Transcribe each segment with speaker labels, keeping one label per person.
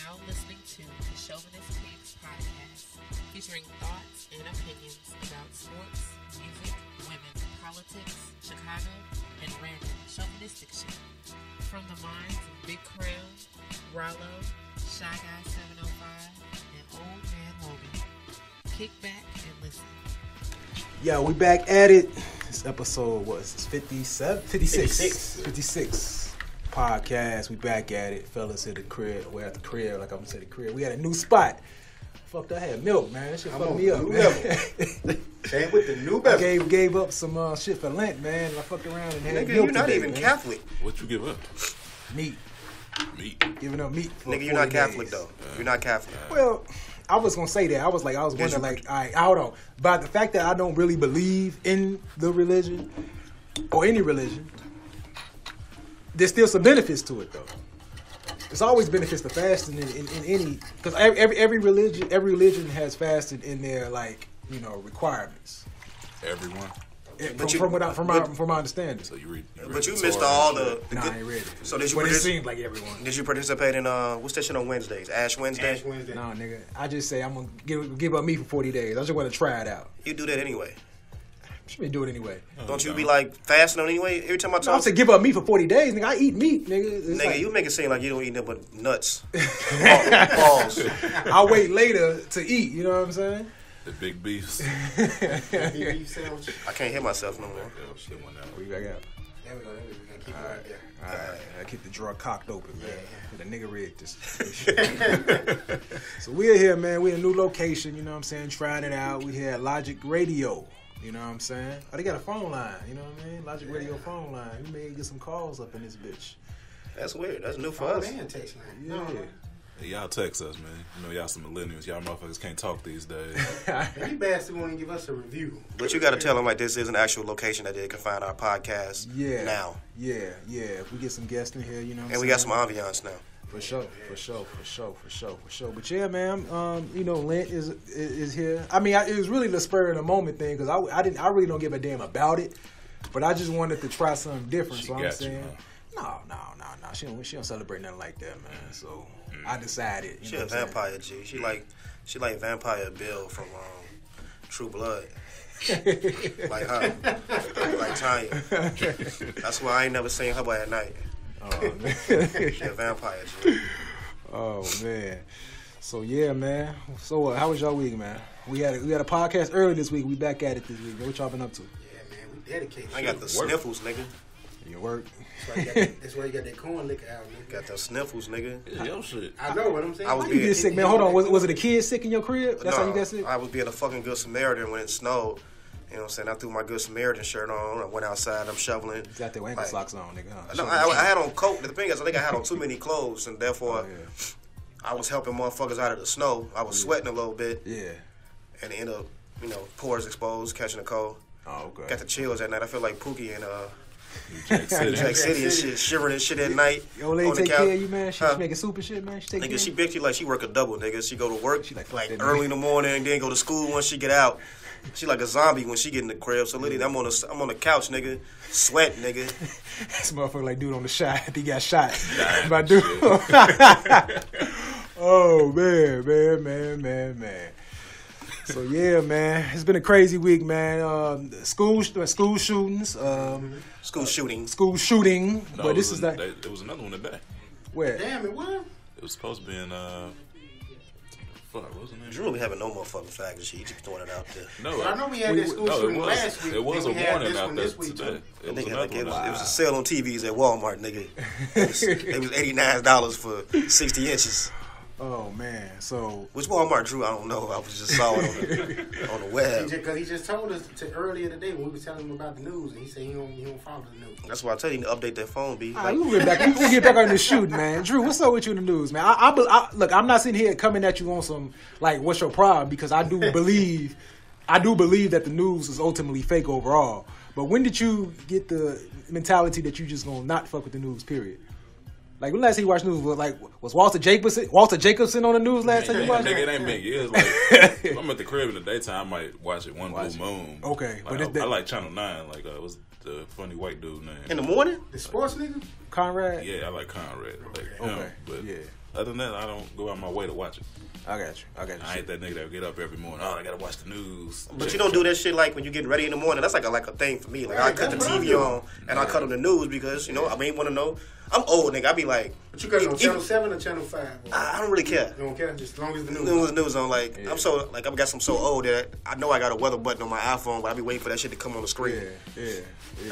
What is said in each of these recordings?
Speaker 1: now listening to the Shovanist Pigs podcast, featuring thoughts and opinions about sports, music, women, politics, Chicago, and random chauvinistic shit. From the minds of Big Krill, Rollo, Shy Guy 705, and Old Man Logan. Kick back and listen.
Speaker 2: Yo, we back at it. This episode was 57? 56 podcast. We back at it. Fellas at the crib. We're at the crib, like I'm gonna say the crib. We had a new spot. Fucked, I had milk, man. That shit fucked me up, man.
Speaker 3: Came with the new beverage.
Speaker 2: I gave up some shit for Lent, man. I fucked around and had
Speaker 3: Nigga,
Speaker 2: milk
Speaker 3: you're not
Speaker 2: today,
Speaker 3: even
Speaker 2: man.
Speaker 3: Catholic.
Speaker 4: What you give up?
Speaker 2: Meat. Giving up meat for
Speaker 3: Nigga, you're not
Speaker 2: 40
Speaker 3: Catholic,
Speaker 2: days.
Speaker 3: though. You're not Catholic.
Speaker 2: Well, I was gonna say that. I was wondering, like, all right, hold on. But the fact that I don't really believe in the religion or any religion, there's still some benefits to it, though. There's always benefits to fasting in any, because every religion has fasting in their, like, you know, requirements.
Speaker 4: Everyone.
Speaker 2: From my understanding.
Speaker 4: So you read
Speaker 3: But you missed all the
Speaker 2: Nah,
Speaker 3: good.
Speaker 2: I ain't read it.
Speaker 3: So did you?
Speaker 2: But it seemed like everyone.
Speaker 3: Did you participate in what's that shit on Wednesdays? Ash Wednesday.
Speaker 2: No, nigga. I just say I'm gonna give up meat for 40 days. I just want to try it out.
Speaker 3: You do that anyway.
Speaker 2: Should be do it anyway.
Speaker 3: Don't you be like fasting on anyway? Every time I
Speaker 2: I'm
Speaker 3: talk,
Speaker 2: saying give up meat for 40 days, nigga. I eat meat, nigga. It's
Speaker 3: nigga,
Speaker 2: like,
Speaker 3: you make it seem like you don't eat nothing but nuts. Balls.
Speaker 2: I'll wait later to eat. You know what I'm saying?
Speaker 4: the big beefs.
Speaker 3: I can't hear myself no more.
Speaker 2: What you got?
Speaker 5: There we go. We gotta keep it right there.
Speaker 2: All right. I keep the drawer cocked open, man. The nigga rigged this. So we're here, man. We're in a new location. You know what I'm saying? Trying it out. We here at Logic Radio. You know what I'm saying? Oh, they got a phone line. You know what I mean? Logic Radio phone line. We may get some calls up in this bitch.
Speaker 3: That's weird. That's new for
Speaker 5: Oh,
Speaker 3: us.
Speaker 5: man, text line.
Speaker 2: Yeah.
Speaker 4: Hey, y'all text us, man. You know y'all some millennials. Y'all motherfuckers can't talk these days.
Speaker 5: You bastards want to give us a review.
Speaker 3: But you got to tell them like this is an actual location that they can find our podcast.
Speaker 2: Yeah.
Speaker 3: Now.
Speaker 2: Yeah. If we get some guests in here, you know what I'm
Speaker 3: And we
Speaker 2: saying?
Speaker 3: got some ambiance now.
Speaker 2: For sure. But yeah, man, you know, Lent is here. I mean, it was really the spur of the moment thing because I really don't give a damn about it, but I just wanted to try something different.
Speaker 4: She
Speaker 2: So I'm
Speaker 4: got
Speaker 2: saying,
Speaker 4: you, huh?
Speaker 2: no. She don't celebrate nothing like that, man. So I decided.
Speaker 3: She a vampire G. She like Vampire Bill from True Blood. Like her. Like Tanya. That's why I ain't never seen her by at night.
Speaker 2: Oh, man.
Speaker 3: She a vampire G.
Speaker 2: Oh man. So yeah, man. So how was y'all week, man? We had a podcast early this week. We back at it this week. What y'all been up to?
Speaker 5: Yeah, man, we dedicated.
Speaker 3: I got the sniffles, nigga.
Speaker 2: Your work.
Speaker 5: That's why you got that corn liquor out, nigga.
Speaker 3: Got the sniffles, nigga.
Speaker 4: It's your shit.
Speaker 5: I know what I'm saying.
Speaker 3: I was
Speaker 2: How you get sick, man? Hold on. Was it a kid sick in your crib? That's how you got sick?
Speaker 3: I was being a fucking good Samaritan when it snowed. You know what I'm saying? I threw my good Samaritan shirt on. I went outside. I'm shoveling.
Speaker 2: You got their ankle socks on, nigga. Huh?
Speaker 3: No, I had on coat. The thing is, I think I had on too many clothes, and therefore,
Speaker 2: yeah.
Speaker 3: I was helping motherfuckers out of the snow. I was sweating a little bit,
Speaker 2: Yeah.
Speaker 3: and it ended up, pores exposed, catching a cold.
Speaker 2: Oh, okay.
Speaker 3: Got the chills at night. I feel like Pookie in
Speaker 4: Jack City.
Speaker 3: Jack City and shit, shivering and shit at night.
Speaker 2: Your lady
Speaker 3: on the
Speaker 2: take
Speaker 3: couch.
Speaker 2: care of you, man. She's making soup and shit, man. She take care
Speaker 3: Nigga,
Speaker 2: of
Speaker 3: she
Speaker 2: you.
Speaker 3: bitch you like she work a double, nigga. She go to work
Speaker 2: She like
Speaker 3: like
Speaker 2: that
Speaker 3: early
Speaker 2: nigga.
Speaker 3: in the morning and then go to school once she get out. She like a zombie when she get in the crib. So literally, I'm on the couch, nigga, sweat, nigga.
Speaker 2: This motherfucker like dude on the shot. He got shot by dude. Oh man. So yeah, man, it's been a crazy week, man. School shootings,
Speaker 3: School shooting.
Speaker 2: school shooting.
Speaker 4: No,
Speaker 2: But this is like
Speaker 4: There was another one today.
Speaker 2: where?
Speaker 5: Damn it, what?
Speaker 4: It was supposed to be in what was the name?
Speaker 3: Drew be having no motherfucking facts. She just throwing it out there.
Speaker 4: No,
Speaker 5: Well, I know we had that school shooting last week.
Speaker 4: It was a
Speaker 5: then we had
Speaker 4: warning
Speaker 5: this
Speaker 4: out
Speaker 5: one
Speaker 4: there
Speaker 5: this week,
Speaker 4: today.
Speaker 5: too.
Speaker 4: It was
Speaker 3: Nigga,
Speaker 4: another
Speaker 3: like it
Speaker 4: one.
Speaker 3: was a sale on TVs at Walmart, nigga. It was $89 for 60 inches.
Speaker 2: Oh man, so
Speaker 3: Which Walmart, Drew? I don't know. I was just saw it on the web.
Speaker 5: Because he just told us earlier today when we was telling him about the news, and he said he don't follow the news.
Speaker 3: That's why I tell you to update that phone, B.
Speaker 2: all right, we'll get back on the shooting, man. Drew, what's up with you in the news, man? Look, I'm not sitting here coming at you on some like what's your problem, because I do believe that the news is ultimately fake overall. But when did you get the mentality that you just gonna not fuck with the news? Period. Like when last time you watched news, was Walter Jacobson on the news last time you watched
Speaker 4: Nigga,
Speaker 2: it?
Speaker 4: it ain't been years. Like, if I'm at the crib in the daytime, I might watch it one blue moon.
Speaker 2: Okay,
Speaker 4: Like,
Speaker 2: but
Speaker 4: I like Channel 9. Like, it was the funny white dude name.
Speaker 3: In the morning?
Speaker 5: The sports nigga?
Speaker 2: Conrad.
Speaker 4: Yeah, I like Conrad. Like him,
Speaker 2: Okay.
Speaker 4: but
Speaker 2: Yeah.
Speaker 4: Other than that, I don't go out my way to watch it.
Speaker 2: I got you.
Speaker 4: I ain't that nigga that get up every morning. Oh, I gotta watch the news.
Speaker 3: But you don't do that shit like when you get ready in the morning. That's like a thing for me. Like I cut the TV on and I cut on the news because I ain't want to know. I'm old, nigga. I be like,
Speaker 5: but you cut it on Channel 7 or Channel 5?
Speaker 3: I don't really care.
Speaker 5: You don't care, just as long as the news.
Speaker 3: The news on. Like I'm so like I guess I'm so old that I know I got a weather button on my iPhone, but I be waiting for that shit to come on the screen.
Speaker 2: Yeah.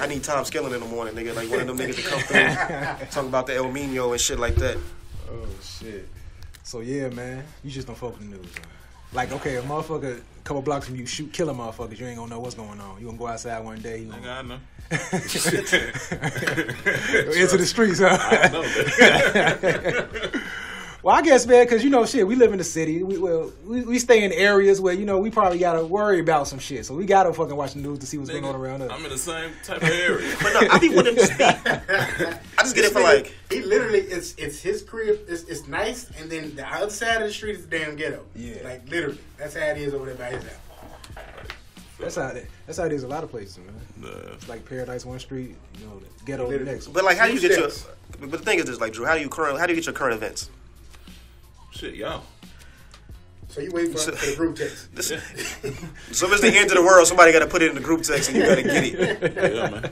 Speaker 3: I need Tom Skillen in the morning, nigga. Like one of them niggas to come through, talking about the El Nino and shit like that.
Speaker 2: Oh shit. So yeah, man, you just don't fuck with the news. Man. Like, okay, a motherfucker a couple blocks from you killing motherfuckers, you ain't gonna know what's going on. You gonna go outside one day, you
Speaker 4: Nigga, I know.
Speaker 2: into the streets, huh?
Speaker 4: I know that.
Speaker 2: Well, I guess, man, because, shit, we live in the city. We stay in areas where, we probably got to worry about some shit. So we got to fucking watch the news to see what's going on around us.
Speaker 4: I'm in the same type of area.
Speaker 3: But no, I be with him to speak. I just get it for like...
Speaker 5: He literally, it's his crib, it's nice, and then the other side of the street is the damn ghetto.
Speaker 2: Yeah.
Speaker 5: Like, literally. That's how it is over there by his house.
Speaker 2: That's how it is a lot of places, man. It's like Paradise one street, the ghetto the next.
Speaker 3: But like, how do you get your... But the thing is this, like, Drew, how do you get your current events?
Speaker 4: Shit, y'all.
Speaker 5: So you wait for the group text.
Speaker 3: So if it's the end of the world, somebody got to put it in the group text and you got to get it.
Speaker 4: Yeah, man.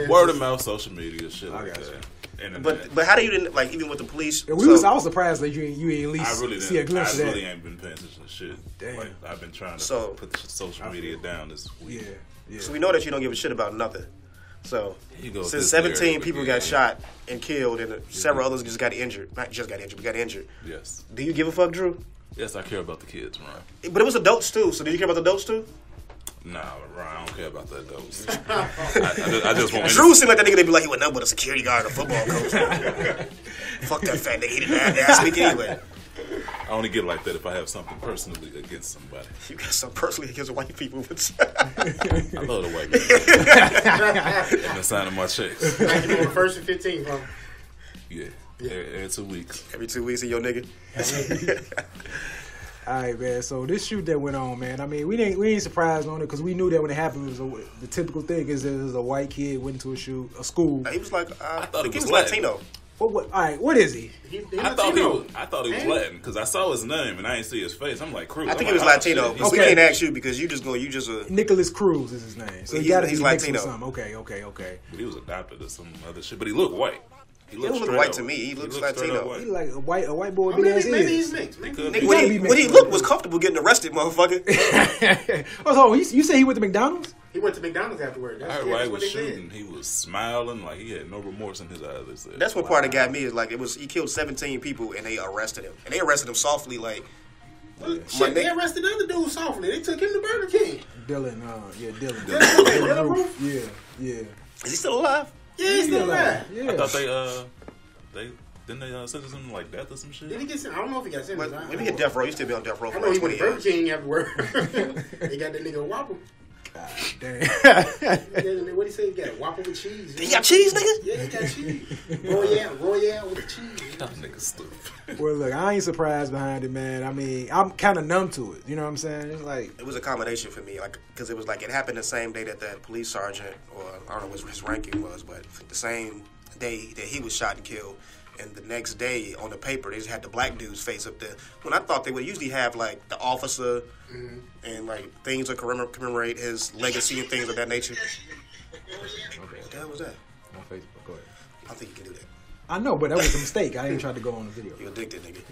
Speaker 4: Word of mouth, social media, shit like that. Internet.
Speaker 3: But how do you like even with the police?
Speaker 2: I was surprised that you ain't at least
Speaker 4: really
Speaker 2: see a glimpse of that.
Speaker 4: I really ain't been paying attention to shit.
Speaker 2: Damn.
Speaker 4: Like, I've been trying to put the social media down this week.
Speaker 2: Yeah.
Speaker 3: So we know that you don't give a shit about nothing. So since 17 people got shot and killed and several others just got injured. Not just got injured, but got injured.
Speaker 4: Yes.
Speaker 3: Do you give a fuck, Drew?
Speaker 4: Yes, I care about the kids, Ron.
Speaker 3: But it was adults too. So do you care about the adults too?
Speaker 4: Nah, Ron, I don't care about the adults. I just want...
Speaker 3: Drew seemed like that nigga. They be like, he wasn't nothing but a security guard and a football coach. Fuck that fat nigga. He didn't have that speak anyway.
Speaker 4: I only get like that if I have something personally against somebody.
Speaker 3: You got something personally against white people.
Speaker 4: I love the white people. And the sign of my checks.
Speaker 5: Like you on the 1st and 15th, huh?
Speaker 4: Yeah. Every 2 weeks.
Speaker 3: Every 2 weeks, your nigga.
Speaker 2: All right, man. So this shoot that went on, man. I mean, we ain't surprised on it because we knew that when it happened, the typical thing is there's a white kid went into a school.
Speaker 3: He was like,
Speaker 4: I thought he was
Speaker 3: Latino.
Speaker 2: What? All right, what is he?
Speaker 4: I thought he was Latin because I saw his name and I didn't see his face. I'm like, Cruz.
Speaker 3: I think he was Latino.
Speaker 2: Okay.
Speaker 3: We can't ask you because you just
Speaker 2: Nicholas Cruz is his name. So he's Latino. Okay.
Speaker 4: But he was adopted or some other shit. But he looked white.
Speaker 3: He looks white to me. He looks Latino.
Speaker 2: He like a white boy.
Speaker 5: Maybe he's mixed.
Speaker 3: When he looked was comfortable getting arrested, motherfucker.
Speaker 2: Oh, you say he went to McDonald's?
Speaker 5: He went to McDonald's afterward.
Speaker 4: I heard while he was shooting, he was smiling like he had no remorse in his eyes.
Speaker 3: That's what part that got me is like he killed 17 people and they arrested him. And they arrested him softly like...
Speaker 5: Shit, they arrested the other dude softly. They took him to Burger King.
Speaker 2: Dylan.
Speaker 5: Dylan.
Speaker 2: Yeah.
Speaker 3: Is he still alive?
Speaker 5: Yeah, he's still alive.
Speaker 2: Yeah.
Speaker 4: I thought they sentence him like death or some shit.
Speaker 5: Did he get sentenced? I don't know if he got sentenced.
Speaker 3: Maybe he hit death row. He still be on death row for
Speaker 5: I know
Speaker 3: like
Speaker 5: he
Speaker 3: 20
Speaker 5: went to Burger
Speaker 3: years.
Speaker 5: King afterward. They got that nigga a Whopper.
Speaker 2: God damn.
Speaker 5: What he say? He got a Whopper with cheese.
Speaker 3: He got cheese, nigga?
Speaker 5: Yeah, he got cheese. Royale with the cheese.
Speaker 4: That nigga stupid.
Speaker 2: Well, look, I ain't surprised behind it, man. I mean, I'm kind of numb to it. You know what I'm saying? It's like
Speaker 3: it was a combination for me, like because it was like it happened the same day that police sergeant, or I don't know what his ranking was, but the same day that he was shot and killed. And the next day on the paper, they just had the black dude's face up there. When I thought they would usually have like the officer and like things to commemorate his legacy and things of that nature.
Speaker 2: okay.
Speaker 3: What the hell was that?
Speaker 2: On Facebook. Go ahead.
Speaker 3: I don't think you can do that.
Speaker 2: I know, but that was a mistake. I ain't tried to go on the video.
Speaker 3: You addicted, nigga.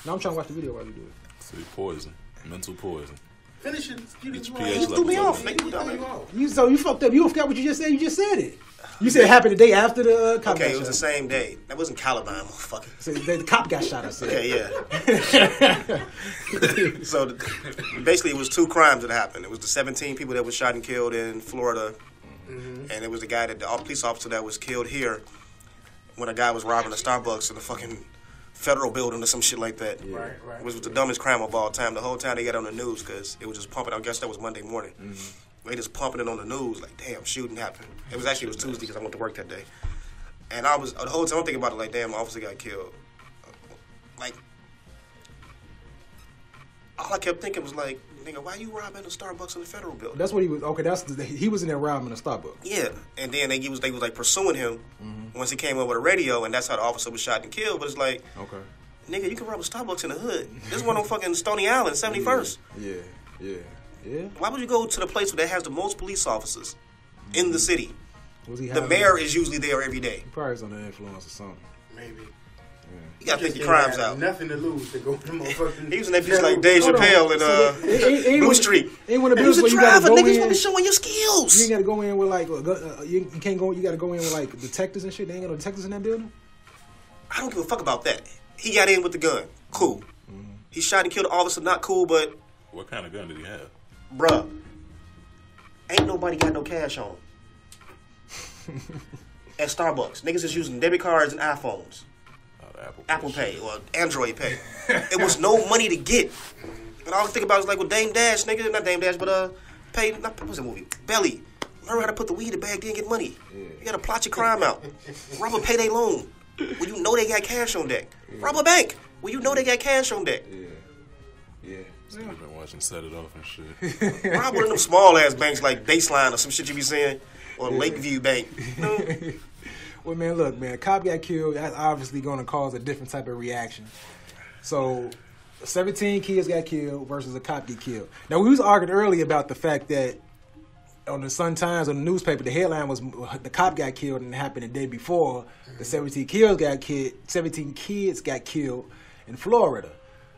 Speaker 2: No, I'm trying to watch the video while you do it.
Speaker 4: See, poison, mental poison.
Speaker 5: Finish it.
Speaker 4: Get your
Speaker 3: You
Speaker 4: pH
Speaker 3: threw me
Speaker 4: levels
Speaker 3: off,
Speaker 4: up.
Speaker 3: nigga.
Speaker 2: So you fucked up. You forgot what you just said. You just said it. You said it happened the day after the cop
Speaker 3: Okay,
Speaker 2: got
Speaker 3: it was the
Speaker 2: shot.
Speaker 3: same day. That wasn't Caliban, motherfucker.
Speaker 2: So the cop got shot, I said.
Speaker 3: Okay, yeah. So basically, it was 2 crimes that happened. It was the 17 people that was shot and killed in Florida, and it was the guy the police officer that was killed here when a guy was robbing a Starbucks in the fucking federal building or some shit like that.
Speaker 5: Right.
Speaker 3: It was the dumbest crime of all time. The whole time they got on the news because it was just pumping. I guess that was Monday morning. They just pumping it on the news like, damn, shooting happened. It was Tuesday because I went to work that day. And I was, the whole time I'm thinking about it like, damn, officer got killed. Like, all I kept thinking was like, nigga, why you robbing the Starbucks in the federal building?
Speaker 2: That's what he was. Okay, he was in there robbing the Starbucks.
Speaker 3: Yeah, and then they was like pursuing him once he came up with a radio, and that's how the officer was shot and killed. But it's like,
Speaker 2: Okay.
Speaker 3: nigga, you can rob a Starbucks in the hood. This one on fucking Stony Island, 71st.
Speaker 2: Yeah.
Speaker 3: Why would you go to the place that has the most police officers in the city?
Speaker 2: Was he
Speaker 3: The
Speaker 2: having-
Speaker 3: mayor is usually there every day.
Speaker 2: He probably was under influence or something.
Speaker 5: Maybe.
Speaker 3: You gotta think
Speaker 5: Just
Speaker 3: your crimes
Speaker 5: didn't have
Speaker 3: out.
Speaker 5: Nothing to lose to go to the motherfucking.
Speaker 3: He was in that bitch like Dave Chappelle in Blue Street.
Speaker 2: Ain't one of the
Speaker 3: He was
Speaker 2: bills
Speaker 3: a
Speaker 2: where you gotta
Speaker 3: driver,
Speaker 2: go
Speaker 3: niggas want
Speaker 2: in.
Speaker 3: to showing your
Speaker 2: You
Speaker 3: skills.
Speaker 2: ain't gotta go in with like you can't go. You gotta go in with like detectives and shit. They ain't got no detectives in that building.
Speaker 3: I don't give a fuck about that. He got in with the gun. Cool. He shot and killed the officer. Not cool, but
Speaker 4: What kind of gun did he have?
Speaker 3: bruh, ain't nobody got no cash on. At Starbucks, niggas is using debit cards and iPhones, Apple Pay or Android Pay. It was no money to get. And all I think about is like with Dame Dash, nigga, not Dame Dash, but what's that movie? Belly. Learn how to put the weed in the bag, then get money. You gotta plot your crime out. Rob a payday loan when you know they got cash on deck. Rob a bank when you know they got cash on deck.
Speaker 2: Yeah.
Speaker 4: Still been watching Set It Off and shit.
Speaker 3: Rob one of them small ass banks like Baseline or some shit you be saying, or Lakeview Bank. You know?
Speaker 2: Well, man, look, man, a cop got killed. That's obviously going to cause a different type of reaction. So, 17 kids got killed versus a cop get killed. Now, we was arguing earlier about the fact that on the Sun-Times, on the newspaper, the headline was the cop got killed and it happened the day before. The 17 kids got killed in Florida.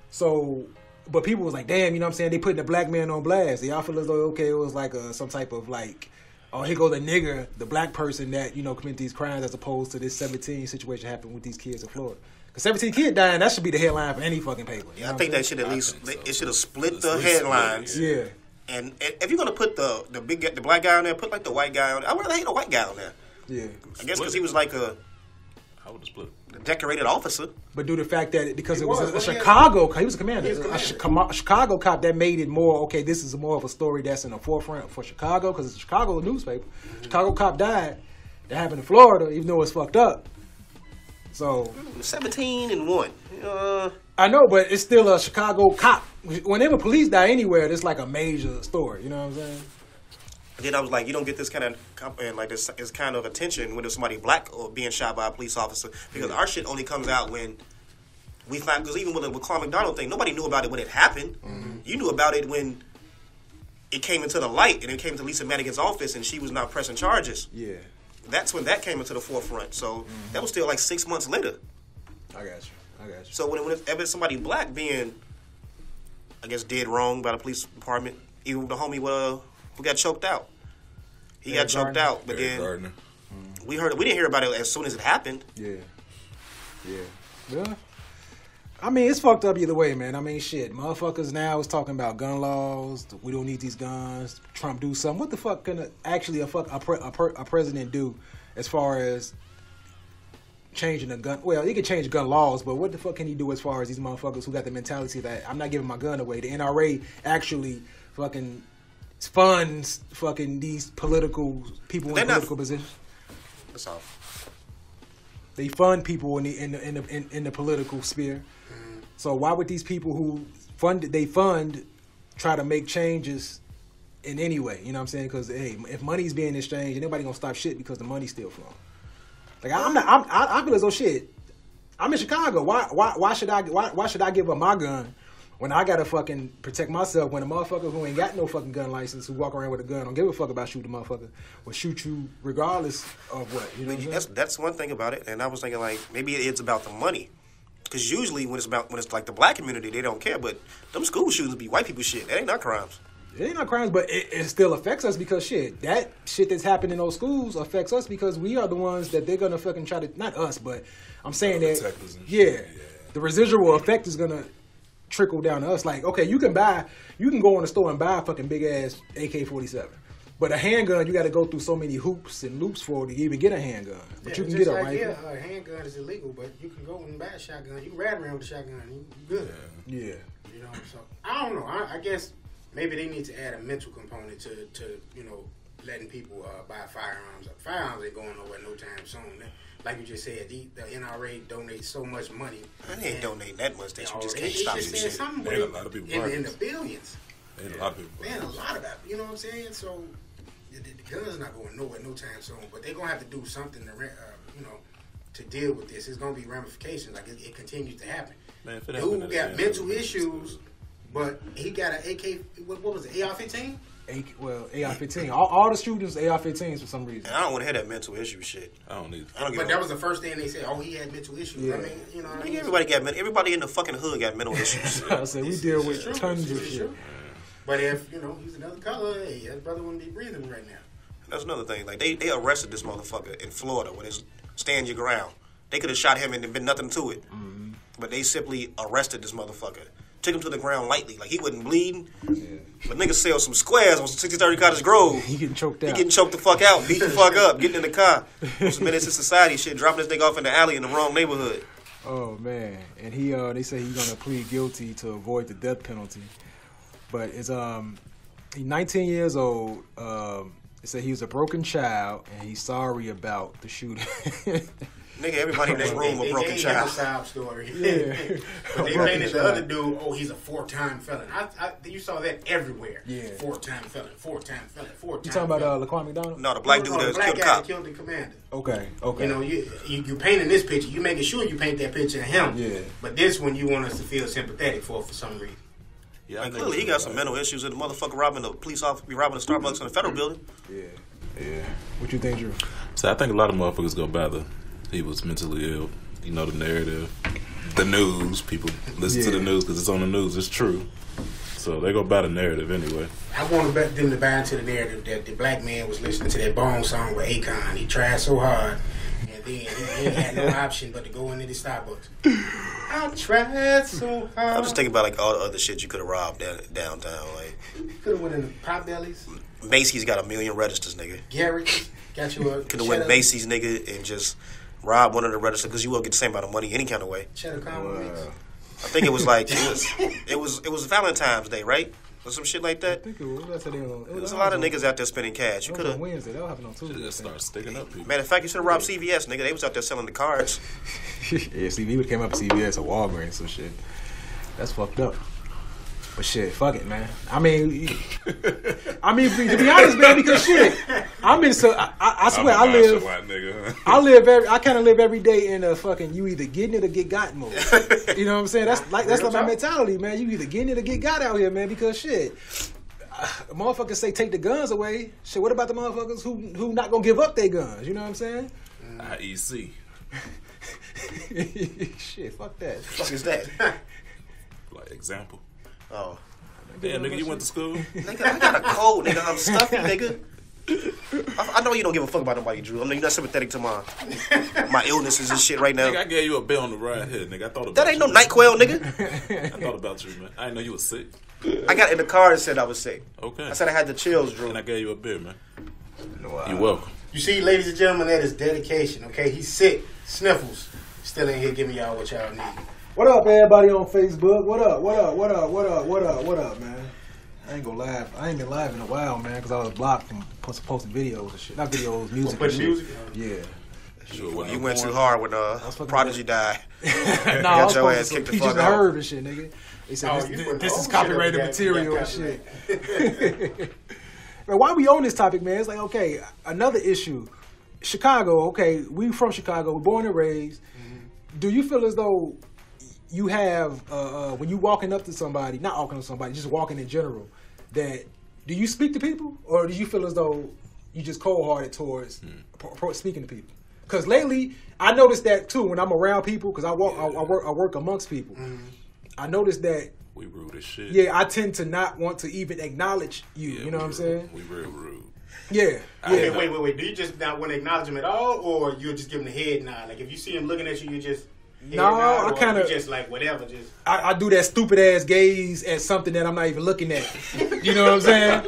Speaker 2: So, but people was like, damn, you know what I'm saying? They putting a black man on blast. Y'all feel as though, okay, it was like some type of like, oh, here goes the nigger, the black person that, you know, commit these crimes as opposed to this 17 situation happened with these kids in Florida. Because 17 kids dying, that should be the headline for any fucking paper.
Speaker 3: Yeah, I think that should at least, it should have split the
Speaker 4: At least
Speaker 3: headlines.
Speaker 4: split,
Speaker 2: Yeah.
Speaker 3: And if you're going to put the black guy on there, put like the white guy on there. I would rather hate the white guy on there.
Speaker 2: Yeah.
Speaker 3: I guess because he was like a
Speaker 4: I would have split.
Speaker 3: decorated officer.
Speaker 2: But due to the fact that because
Speaker 5: He
Speaker 2: it was
Speaker 5: was,
Speaker 2: a
Speaker 5: wasn't he?
Speaker 2: Chicago, he was a commander.
Speaker 5: He was
Speaker 2: A
Speaker 5: commander.
Speaker 2: Chicago cop that made it more, okay, this is more of a story that's in the forefront for Chicago because it's a Chicago newspaper. Chicago cop died. That happened in Florida, even though it's fucked up. So
Speaker 3: 17-1.
Speaker 2: I know, but it's still a Chicago cop. Whenever police die anywhere, it's like a major story. You know what I'm saying?
Speaker 3: And then I was like, you don't get this kind of this kind of attention when there's somebody black or being shot by a police officer because our shit only comes out when we find. Because even with the Clark McDonald thing, nobody knew about it when it happened. You knew about it when it came into the light and it came to Lisa Madigan's office and she was not pressing charges.
Speaker 2: Yeah.
Speaker 3: That's when that came into the forefront. So that was still like 6 months later.
Speaker 2: I got you.
Speaker 3: So when it's somebody black being, I guess, dead wrong by the police department, even the homie who got choked out. He got choked out, but
Speaker 4: Eric
Speaker 3: then
Speaker 4: Gardner.
Speaker 3: we didn't hear about it as soon as it happened.
Speaker 2: Yeah. I mean, it's fucked up either way, man. I mean, shit. Motherfuckers now is talking about gun laws. We don't need these guns. Trump do something. What the fuck can actually a president do as far as changing the gun? Well, he can change gun laws, but what the fuck can he do as far as these motherfuckers who got the mentality that I'm not giving my gun away? The NRA actually fucking funds fucking these political people in political positions.
Speaker 3: That's all.
Speaker 2: They fund people in the political sphere. So why would these people who fund try to make changes in any way? You know what I'm saying? Because hey, if money's being exchanged, anybody gonna stop shit because the money's still flowing. Like I feel as though shit. I'm in Chicago. Why should I give up my gun when I gotta fucking protect myself when a motherfucker who ain't got no fucking gun license who walk around with a gun don't give a fuck about shooting the motherfucker will shoot you regardless of what. You know what I'm saying?
Speaker 3: That's one thing about it, and I was thinking like maybe it's about the money, because usually when it's like the black community they don't care, but them school shootings be white people shit. That ain't not crimes.
Speaker 2: It ain't not crimes, but it still affects us because shit, that shit that's happening in those schools affects us because we are the ones that they're gonna fucking try to, not us, but I'm saying that
Speaker 4: Protect us and
Speaker 2: yeah,
Speaker 4: shit.
Speaker 2: the residual effect is gonna trickle down to us. Like, okay, you can go in the store and buy a fucking big ass AK-47, but a handgun you got to go through so many hoops and loops for to even get a handgun. But you can get a rifle.
Speaker 5: Yeah, a handgun is illegal, but you can go and buy a shotgun. You can ride around with a shotgun. You good.
Speaker 2: Yeah.
Speaker 5: You know, so I don't know. I guess maybe they need to add a mental component to you know letting people buy firearms. Firearms ain't going nowhere no time soon. like you just said, the NRA donates so much money.
Speaker 3: They ain't donating that much that you just
Speaker 5: They
Speaker 3: can't stop
Speaker 5: just
Speaker 3: this
Speaker 5: saying
Speaker 3: shit.
Speaker 5: something
Speaker 4: Man, a lot of people
Speaker 5: in the billions.
Speaker 4: Man, a lot of people.
Speaker 5: Man, a lot of that. You know what I'm saying? So the gun's not going nowhere no time soon. But they're gonna have to do something to to deal with this. It's gonna be ramifications. Like it continues to happen.
Speaker 4: Man, if it
Speaker 5: Dude
Speaker 4: happened,
Speaker 5: got mental issues, but he got an AK. What was it? AR-15?
Speaker 2: AR-15. All the shooters AR-15s for some reason.
Speaker 3: And I don't want to hear that mental issue shit.
Speaker 4: I don't need.
Speaker 5: But that was the first thing they said. Oh, he had mental issues.
Speaker 2: Yeah.
Speaker 5: I mean, you know. What I mean?
Speaker 3: Everybody in the fucking hood got mental issues.
Speaker 2: I said we deal with
Speaker 5: It's
Speaker 2: tons
Speaker 5: true.
Speaker 2: of
Speaker 5: It's
Speaker 2: shit.
Speaker 5: true. But if he's another color, hey, that brother wouldn't be breathing right now.
Speaker 3: That's another thing. Like they arrested this motherfucker in Florida when it's stand your ground. They could have shot him and there been nothing to it. Mm-hmm. But they simply arrested this motherfucker. Took him to the ground lightly. Like he wasn't bleeding. Yeah. But niggas sell some squares on 6030 Cottage Grove.
Speaker 2: He getting choked out.
Speaker 3: He getting choked the fuck out, beat the fuck up, getting in the car. Some menace to society shit, dropping this nigga off in the alley in the wrong neighborhood.
Speaker 2: Oh man. And they say he's gonna plead guilty to avoid the death penalty. But it's he's 19 years old. They say he was a broken child and he's sorry about the shooting.
Speaker 3: Nigga, everybody in this room a broken child.
Speaker 5: That's a sob story.
Speaker 2: Yeah.
Speaker 5: But they painted the other dude, he's a 4-time felon. You saw that everywhere.
Speaker 2: Yeah.
Speaker 5: 4-time felon, 4-time felon, 4-time
Speaker 2: You talking about Laquan McDonald?
Speaker 3: No, the black dude that killed the cop.
Speaker 5: Killed the commander.
Speaker 2: Okay.
Speaker 5: You know, you painting this picture. You making sure you paint that picture of him.
Speaker 2: Yeah.
Speaker 5: But this one you want us to feel sympathetic for some reason.
Speaker 4: Yeah,
Speaker 3: And clearly he got some mental issues and the motherfucker robbing the police officer, robbing the Starbucks in the federal building.
Speaker 4: Yeah.
Speaker 2: What you think, Drew?
Speaker 4: So I think a lot of motherfuckers go by he was mentally ill. You know the narrative, the news. People listen to the news because it's on the news. It's true. So they go by the narrative anyway.
Speaker 5: I want them to buy into the narrative that the black man was listening to that Bone song with Akon. He tried so hard, and then he had no option but to go into the Starbucks. I tried so hard.
Speaker 3: I'm just thinking about like all the other shit you could have robbed downtown. Like
Speaker 5: could have went in the Potbellies.
Speaker 3: Macy's got 1 million registers, nigga.
Speaker 5: Garrett's got you a.
Speaker 3: Could have went Macy's, nigga, and just robbed one of the registers because you will get the same amount of money any kind of way.
Speaker 5: Cheddar Conway mix.
Speaker 3: I think it was like it was Valentine's Day, right? Or some shit like that.
Speaker 2: I think it was.
Speaker 3: There's a lot of niggas out there spending cash. You could have.
Speaker 2: Wednesday. That happened on Tuesday.
Speaker 4: Just start sticking up people.
Speaker 3: Matter of fact, you should have robbed CVS, nigga. They was out there selling the cards.
Speaker 2: Yeah, CVS would came up at CVS or Walgreens or some shit. That's fucked up. But shit, fuck it, man. I mean, to be honest, man, because shit, I swear, I kind of live every day in a fucking you either getting it or get got mode. You know what I'm saying? That's like my mentality, man. You either getting it or get got out here, man. Because shit, motherfuckers say take the guns away. Shit, what about the motherfuckers who not gonna give up their guns? You know what I'm saying?
Speaker 4: IEC.
Speaker 2: Shit, fuck that.
Speaker 3: What the fuck is that?
Speaker 4: Like example.
Speaker 3: Oh.
Speaker 4: Damn, nigga, you went to school?
Speaker 3: Nigga, I got a cold, nigga. I'm stuffy, nigga. I know you don't give a fuck about nobody, Drew. I mean, you're not sympathetic to my illnesses and shit right now.
Speaker 4: Nigga, I gave you a bill on the ride here, nigga. I thought about
Speaker 3: That ain't
Speaker 4: you.
Speaker 3: no NyQuil, nigga.
Speaker 4: I thought about you, man. I didn't know you was sick.
Speaker 3: I got in the car and said I was sick.
Speaker 4: Okay.
Speaker 3: I said I had the chills, Drew.
Speaker 4: And I gave you a beer, man. You're welcome.
Speaker 5: You see, ladies and gentlemen, that is dedication. Okay, he's sick, sniffles, still in here giving y'all what y'all need.
Speaker 2: What up, everybody on Facebook? What up, man? I ain't gonna laugh. I ain't been live in a while, man, because I was blocked from posting videos and shit. Not videos, music.
Speaker 5: Put music?
Speaker 2: Yeah.
Speaker 4: Sure,
Speaker 3: You went too hard when Prodigy died.
Speaker 2: Nah, I was
Speaker 3: your ass
Speaker 2: posting
Speaker 3: kicked
Speaker 2: some
Speaker 3: the fuck
Speaker 2: Peaches and
Speaker 3: out.
Speaker 2: Herb and shit, nigga. They said this is copyrighted material and shit. Man, why we on this topic, man? It's like, okay, another issue. Chicago, okay, we from Chicago, we're born and raised. Mm-hmm. Do you feel as though you have, when you walking up to somebody, not walking up to somebody, just walking in general, that do you speak to people, or do you feel as though you just cold-hearted towards speaking to people? Because lately, I noticed that too when I'm around people, because I work amongst people. Mm-hmm. I noticed that
Speaker 4: we rude as shit.
Speaker 2: Yeah, I tend to not want to even acknowledge you.
Speaker 4: Yeah,
Speaker 2: you know what I'm saying?
Speaker 4: We real rude.
Speaker 2: Yeah.
Speaker 5: Okay, wait. Do you just not want to acknowledge him at all, or you're just giving a head nod? Like if you see him looking at you, you just
Speaker 2: I kind of
Speaker 5: just like whatever. Just
Speaker 2: I do that stupid ass gaze at something that I'm not even looking at. You know what I'm saying?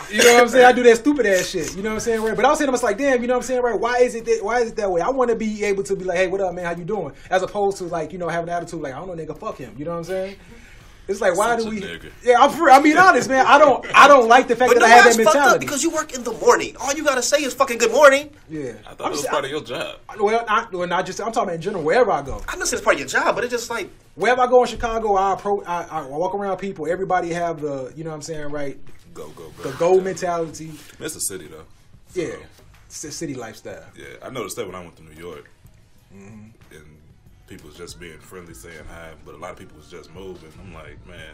Speaker 2: You know what I'm saying? I do that stupid ass shit. You know what I'm saying? Right? But I was saying, I was like, damn. You know what I'm saying? Right? Why is it that way? I want to be able to be like, hey, what up, man? How you doing? As opposed to like, you know, having an attitude like, I don't know, nigga, fuck him. You know what I'm saying? It's like, why
Speaker 4: Such
Speaker 2: do
Speaker 4: a
Speaker 2: we?
Speaker 4: nigga.
Speaker 2: Yeah, I'm being honest, man. I don't like the fact
Speaker 3: But
Speaker 2: that I
Speaker 3: no,
Speaker 2: have
Speaker 3: that's
Speaker 2: that
Speaker 3: fucked up
Speaker 2: mentality.
Speaker 3: because you work in the morning. All you gotta say is fucking good morning.
Speaker 2: Yeah,
Speaker 4: I thought it was part of your job.
Speaker 2: not just. I'm talking about in general. Wherever I go,
Speaker 3: I know it's part of your job, but it's just like
Speaker 2: wherever I go in Chicago, I walk around people. Everybody have the, you know what I'm saying, right?
Speaker 4: Go.
Speaker 2: The goal mentality.
Speaker 4: It's a city though.
Speaker 2: Yeah, it's a city lifestyle.
Speaker 4: Yeah, I noticed that when I went to New York, and people was just being friendly, saying hi, but a lot of people was just moving. I'm like, man,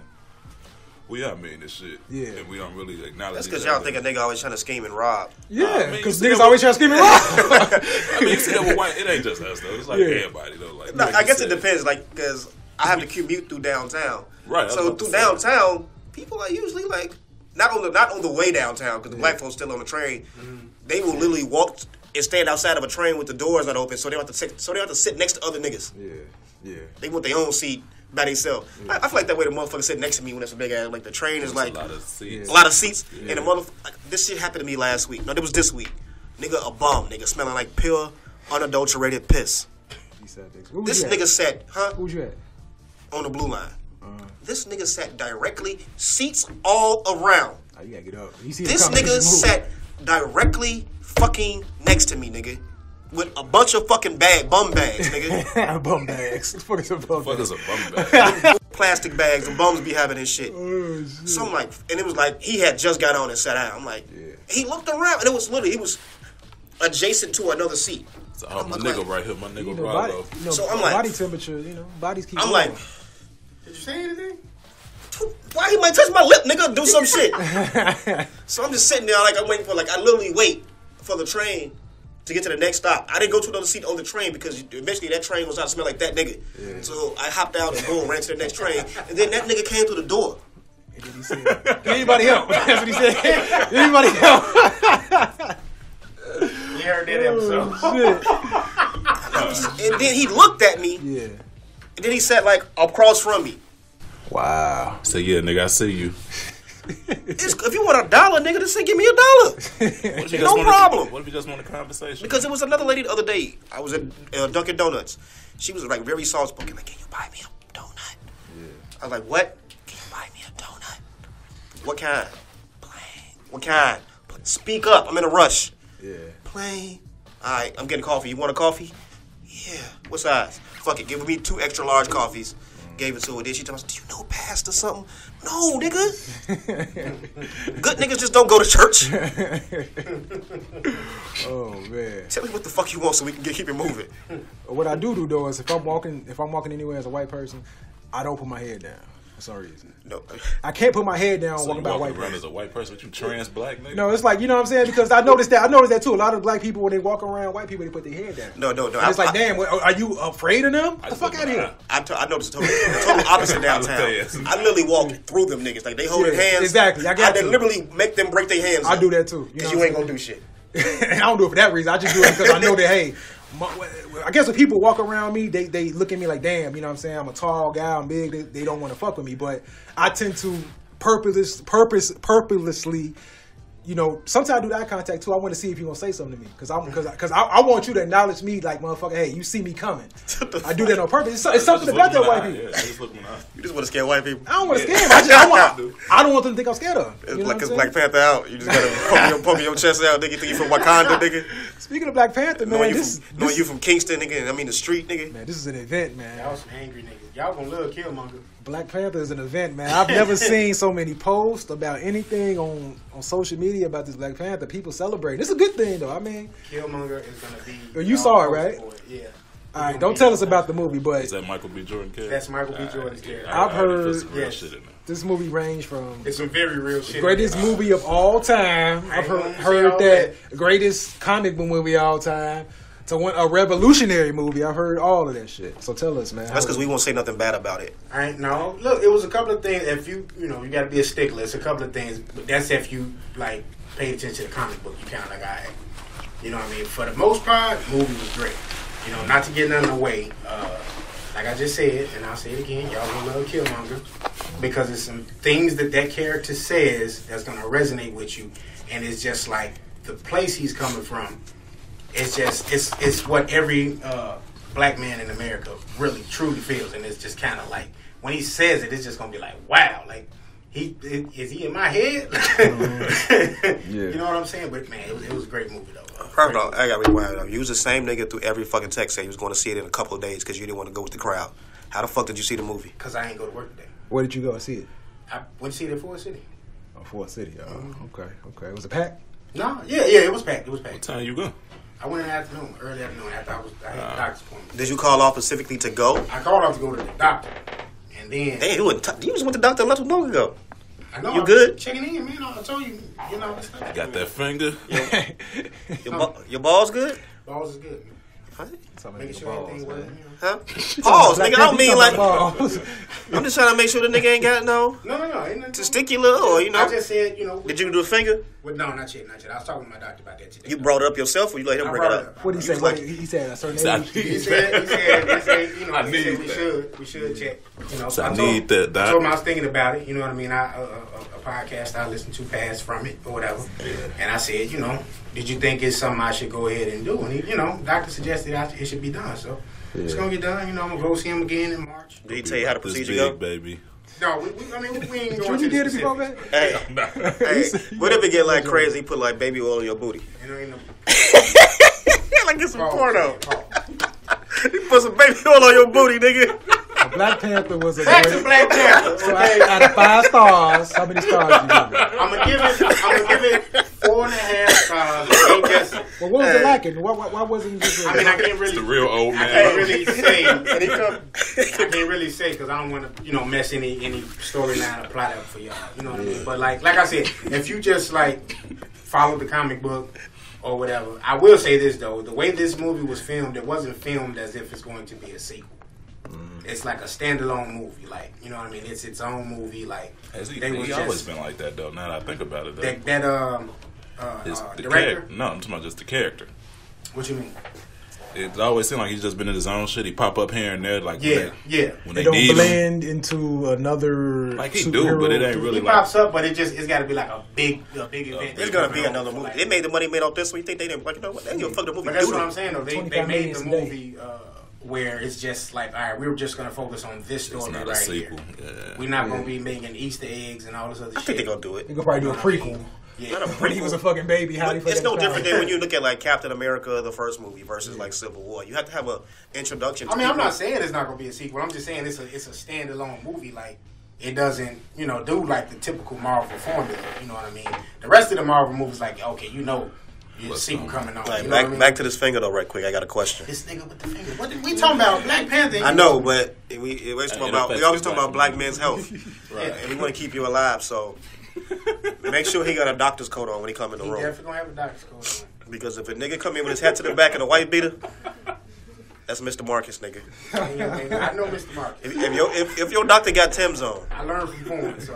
Speaker 4: we are mean this shit.
Speaker 2: Yeah.
Speaker 4: And we don't really acknowledge
Speaker 3: that's
Speaker 4: each
Speaker 3: because
Speaker 4: other.
Speaker 3: y'all think a nigga always trying to scheme and rob.
Speaker 2: Yeah,
Speaker 4: man,
Speaker 2: because
Speaker 4: you see
Speaker 2: niggas
Speaker 4: that
Speaker 2: always try to scheme me wrong.
Speaker 4: I mean, you see that with white, it ain't just us though. It's like
Speaker 2: Yeah.
Speaker 4: everybody though. Like,
Speaker 3: No,
Speaker 4: like
Speaker 3: I
Speaker 4: you
Speaker 3: guess it
Speaker 4: said.
Speaker 3: depends, like, because I have to commute through downtown.
Speaker 4: Right, I was
Speaker 3: So
Speaker 4: about to
Speaker 3: through
Speaker 4: say.
Speaker 3: downtown, people are usually like not on the way downtown because the black folks still on the train. They will literally walk and stand outside of a train with the doors not open, so they don't have to sit next to other niggas.
Speaker 2: Yeah.
Speaker 3: They want their own seat by themselves. I feel like that way the motherfucker sitting next to me when it's a big ass, like the train is like
Speaker 4: a lot of seats.
Speaker 3: a lot of seats,
Speaker 4: Yeah.
Speaker 3: and the mother like, this shit happened to me last week. No, it was this week. Nigga, a bum, nigga, smelling like pure, unadulterated piss. This nigga sat,
Speaker 2: Who's you at?
Speaker 3: on the blue line. This nigga sat directly, seats all around.
Speaker 2: Oh, you gotta get up. You see
Speaker 3: This
Speaker 2: the
Speaker 3: nigga sat directly fucking next to me, nigga. With a bunch of fucking bum bags, nigga.
Speaker 2: bum bags. What the fuck is a bum
Speaker 4: Fuck
Speaker 2: bag?
Speaker 4: is a bum bag.
Speaker 3: Plastic bags, the bums be having this shit.
Speaker 2: Oh, shit.
Speaker 3: So I'm like, and it was like, he had just got on and sat down. I'm like, he looked around, and it was literally, he was adjacent to another seat.
Speaker 4: So, my
Speaker 3: like-
Speaker 4: nigga right here, my nigga
Speaker 2: You know, body,
Speaker 4: Bravo.
Speaker 2: you know,
Speaker 3: So I'm like-
Speaker 2: body temperature, you know, bodies keep
Speaker 3: I'm
Speaker 2: going.
Speaker 3: like,
Speaker 5: Did you say anything?
Speaker 3: why he might touch my lip, nigga? Do some shit. So I'm just sitting there, like, I'm waiting for, like, I literally wait for the train to get to the next stop. I didn't go to another seat on the train because eventually that train was out to smell like that nigga. So I hopped out and boom, ran to the next train. And then that nigga came through the door.
Speaker 2: And then he said, "Did anybody help?" That's what he said. "Did anybody help?"
Speaker 5: You heard that episode.
Speaker 2: Shit.
Speaker 3: And then he looked at me,
Speaker 2: Yeah.
Speaker 3: and then he sat, like, across from me.
Speaker 2: Wow.
Speaker 4: So yeah, nigga, I see you.
Speaker 3: If you want $1, nigga, just say, give me $1.
Speaker 4: What if you
Speaker 3: No
Speaker 4: just wanted-
Speaker 3: problem.
Speaker 4: What if you just want a conversation?
Speaker 3: Because it was another lady the other day. I was at Dunkin' Donuts. She was like very soft spoken. Like, can you buy me a donut? I was like, what? Can you buy me a donut? What kind? Plain. What kind? Speak up. I'm in a rush.
Speaker 2: Yeah.
Speaker 3: Plain. All right. I'm getting coffee. You want a coffee? Yeah. What size? Fuck it. Give me 2 extra large coffees. Gave it to her. Then she told me, do you know Pastor something? No, nigga. Good niggas just don't go to church.
Speaker 2: Oh man.
Speaker 3: Tell me what the fuck you want so we can keep it moving.
Speaker 2: What I do though is if I'm walking anywhere as a white person, I don't put my head down for some reason.
Speaker 3: No.
Speaker 2: I can't put my head down
Speaker 4: So
Speaker 2: walking
Speaker 4: you
Speaker 2: by a
Speaker 4: walking
Speaker 2: white
Speaker 4: around
Speaker 2: person.
Speaker 4: as a white person, but you trans black nigga?
Speaker 2: No, it's like, you know what I'm saying? Because I noticed that too. A lot of black people, when they walk around, white people, they put their head down.
Speaker 3: No.
Speaker 2: And it's like, damn, are you afraid of them?
Speaker 4: I
Speaker 2: The
Speaker 4: just
Speaker 2: fuck
Speaker 4: look
Speaker 2: out of here.
Speaker 3: I noticed the total opposite downtown. I literally walk through them niggas. Like, they holding
Speaker 2: Yeah,
Speaker 3: hands.
Speaker 2: exactly. I got to.
Speaker 3: literally make them break their hands.
Speaker 2: I do that too.
Speaker 3: Because
Speaker 2: know
Speaker 3: you
Speaker 2: what
Speaker 3: ain't
Speaker 2: I'm
Speaker 3: gonna do shit.
Speaker 2: and I don't do it for that reason. I just do it because I know that, hey, I guess when people walk around me, they look at me like, damn, you know what I'm saying? I'm a tall guy, I'm big, they don't want to fuck with me. But I tend to purposely, you know, sometimes I do that eye contact too. I want to see if you're going to say something to me. Because I want you to acknowledge me like, motherfucker, hey, you see me coming. I do that on purpose. It's something about that white people.
Speaker 4: Yeah, just look in the eye.
Speaker 3: You just want to scare white people.
Speaker 2: I don't want to scare them. I don't want them to think I'm scared of them.
Speaker 3: It's
Speaker 2: You know
Speaker 3: like
Speaker 2: what I'm saying?
Speaker 3: Black Panther out. You just gotta poking your chest out, nigga. You think you from Wakanda, nigga?
Speaker 2: Speaking of Black Panther, man,
Speaker 3: Knowing you from Kingston, nigga. I mean the street, nigga.
Speaker 2: man, this is an event, man.
Speaker 5: Y'all some angry niggas. Y'all gonna love Killmonger.
Speaker 2: Black Panther is an event, man. I've never seen so many posts about anything on social media about this Black Panther. People celebrating. It's a good thing, though. I mean,
Speaker 5: Killmonger is gonna be.
Speaker 2: Well, you saw it, right?
Speaker 5: Yeah.
Speaker 2: all right, don't tell us about the movie, but
Speaker 4: Is that Michael B. Jordan character?
Speaker 5: That's Michael B. Jordan's character.
Speaker 2: I've
Speaker 4: I already put
Speaker 2: heard-
Speaker 4: some real
Speaker 5: yes.
Speaker 4: shit in there.
Speaker 2: this movie ranged from
Speaker 5: It's some very real shit.
Speaker 2: greatest movie of all time.
Speaker 5: I
Speaker 2: I've
Speaker 5: ain't gonna say
Speaker 2: heard
Speaker 5: all
Speaker 2: that greatest comic book movie of all time to a revolutionary movie. I've heard all of that shit. So tell us, man.
Speaker 3: That's because we won't say nothing bad about it.
Speaker 5: I ain't no. Look, it was a couple of things. If you got to be a stickler. It's a couple of things. But that's if you like paid attention to the comic book. You kind of like, all right. You know what I mean? For the most part, the movie was great. You know, not to get nothing away. Like I just said, and I'll say it again, y'all gonna love Killmonger because it's some things that character says that's gonna resonate with you, and it's just like the place he's coming from. It's just it's what every black man in America really truly feels, and it's just kind of like when he says it, it's just gonna be like, wow, like is he in my head? You know what I'm saying? But man, it was a great movie though.
Speaker 3: Perfect. I got to rewind though. You was the same nigga through every fucking text saying you was going to see it in a couple of days because you didn't want to go with the crowd. How the fuck did you see the movie?
Speaker 5: Because I ain't go to work today.
Speaker 2: Where did you go see it?
Speaker 5: I went to see it at Ford City.
Speaker 2: Oh, Ford City. Oh, okay. Was it packed?
Speaker 5: No, yeah, it was packed.
Speaker 4: What time you go?
Speaker 5: I went in the afternoon, early afternoon, after I had a doctor's appointment.
Speaker 3: Did you call off specifically to go?
Speaker 5: I called off to go to the doctor, and then
Speaker 3: Hey, you just went to the doctor not too long ago.
Speaker 5: I know
Speaker 3: You good?
Speaker 5: Checking in, man. I told you, it's stuff.
Speaker 4: Got that finger?
Speaker 3: Your balls good?
Speaker 5: Balls is good, man. Making sure everything works.
Speaker 3: Huh? Pause, nigga. I don't mean like.
Speaker 2: balls.
Speaker 3: I'm just trying to make sure the nigga ain't got no
Speaker 5: No. Ain't nothing.
Speaker 3: testicular or
Speaker 5: I just said,
Speaker 3: Did you do a finger?
Speaker 5: Well, no, not yet. I was talking to my doctor about that today.
Speaker 3: You brought it up yourself or you let him
Speaker 5: I
Speaker 3: bring it
Speaker 5: brought
Speaker 3: up?
Speaker 2: What did he say?
Speaker 3: Like-
Speaker 2: He said a certain age.
Speaker 5: He said,
Speaker 4: I
Speaker 5: he
Speaker 4: need
Speaker 5: said
Speaker 4: that.
Speaker 5: we should check.
Speaker 4: So I need that,
Speaker 5: I
Speaker 4: doc.
Speaker 5: told him I was thinking about it. You know what I mean? A podcast I listened to passed from it or whatever. And I said, did you think it's something I should go ahead and do? And he, doctor suggested it should be done. So it's gonna get done. I'm gonna go see him again in March.
Speaker 3: Did he tell you how the
Speaker 4: This
Speaker 3: procedure
Speaker 4: big,
Speaker 3: go?
Speaker 4: baby.
Speaker 5: No, we ain't going
Speaker 2: What
Speaker 5: to
Speaker 2: you
Speaker 5: the
Speaker 2: did it before, man?
Speaker 5: specifics.
Speaker 3: Hey, what if it get like crazy? Put like baby oil in your booty.
Speaker 5: Ain't no
Speaker 3: Like it's some
Speaker 5: pause,
Speaker 3: porno.
Speaker 5: pause.
Speaker 3: You put some baby oil on your booty, nigga.
Speaker 2: Black Panther was a
Speaker 5: Back to
Speaker 2: great.
Speaker 5: Black Panther.
Speaker 2: So
Speaker 5: Okay.
Speaker 2: out of 5 stars, how many stars you give it?
Speaker 5: I'm gonna give it 4.5 stars. Ain't just.
Speaker 2: Well, what was it lacking? Why wasn't it just?
Speaker 5: I mean, I can't really.
Speaker 4: It's the real old
Speaker 5: I
Speaker 4: man.
Speaker 5: can't really say. I can't really say because I don't want to, mess any storyline or plot up for y'all. You know what I mean? But like I said, if you just like follow the comic book or whatever, I will say this though: the way this movie was filmed, it wasn't filmed as if it's going to be a sequel. It's like a standalone movie, like you know what I mean. It's its own movie, like
Speaker 4: He always been like that though. Now that I think about it, though.
Speaker 5: that
Speaker 4: The
Speaker 5: director.
Speaker 4: No, I'm talking about just the character.
Speaker 5: What you mean?
Speaker 4: It always seemed like he's just been in his own shit. He pop up here and there, like
Speaker 5: Yeah.
Speaker 4: when
Speaker 2: They
Speaker 4: they
Speaker 2: don't
Speaker 4: need him.
Speaker 2: blend into another.
Speaker 4: Like he
Speaker 2: superhero.
Speaker 4: do, but it ain't really
Speaker 5: He
Speaker 4: like.
Speaker 5: pops up, but it's got to be like a big event.
Speaker 3: There's gonna be another movie. They made the money made off this one. You think they didn't? Like, you know what? They didn't give a fuck the movie.
Speaker 5: But that's
Speaker 3: Dude.
Speaker 5: what I'm saying though. They
Speaker 2: 25
Speaker 5: made the
Speaker 2: million
Speaker 5: movie where it's just like, all right, we're just gonna focus on this
Speaker 4: It's
Speaker 5: story
Speaker 4: not
Speaker 5: right
Speaker 4: a sequel.
Speaker 5: here.
Speaker 4: Yeah.
Speaker 5: We're not gonna be making Easter eggs and all this other
Speaker 3: I
Speaker 5: shit.
Speaker 3: think they're gonna do it.
Speaker 2: They could probably do a prequel.
Speaker 5: Yeah.
Speaker 3: Not a
Speaker 2: When he was a fucking baby, how
Speaker 3: But
Speaker 2: he
Speaker 3: it's
Speaker 2: fucking
Speaker 3: no different
Speaker 2: found-
Speaker 3: than when you look at like Captain America, the first movie, versus like Civil War. You have to have a introduction. To
Speaker 5: I mean, I'm
Speaker 3: people.
Speaker 5: not saying it's not gonna be a sequel. I'm just saying it's a standalone movie. Like it doesn't, do like the typical Marvel formula. You know what I mean? The rest of the Marvel movies, like okay, your sequel coming on.
Speaker 3: Like,
Speaker 5: You know what I mean?
Speaker 3: back to this finger though, right quick. I got a question.
Speaker 5: This nigga with the finger. What did we talking about? Black Panther.
Speaker 3: I know, but we always
Speaker 4: It
Speaker 3: talk about
Speaker 4: affects
Speaker 3: black
Speaker 4: black
Speaker 3: men's health,
Speaker 5: Right.
Speaker 3: and we want to keep you alive. So make sure he got a doctor's coat on when he come in the
Speaker 5: He
Speaker 3: room.
Speaker 5: definitely gonna have a doctor's coat on.
Speaker 3: Because if a nigga come in with his hat to the back and a white beater, that's Mr. Marcus, nigga.
Speaker 5: I know Mr. Marcus.
Speaker 3: If your doctor got Tim's on,
Speaker 5: I learned from porn, so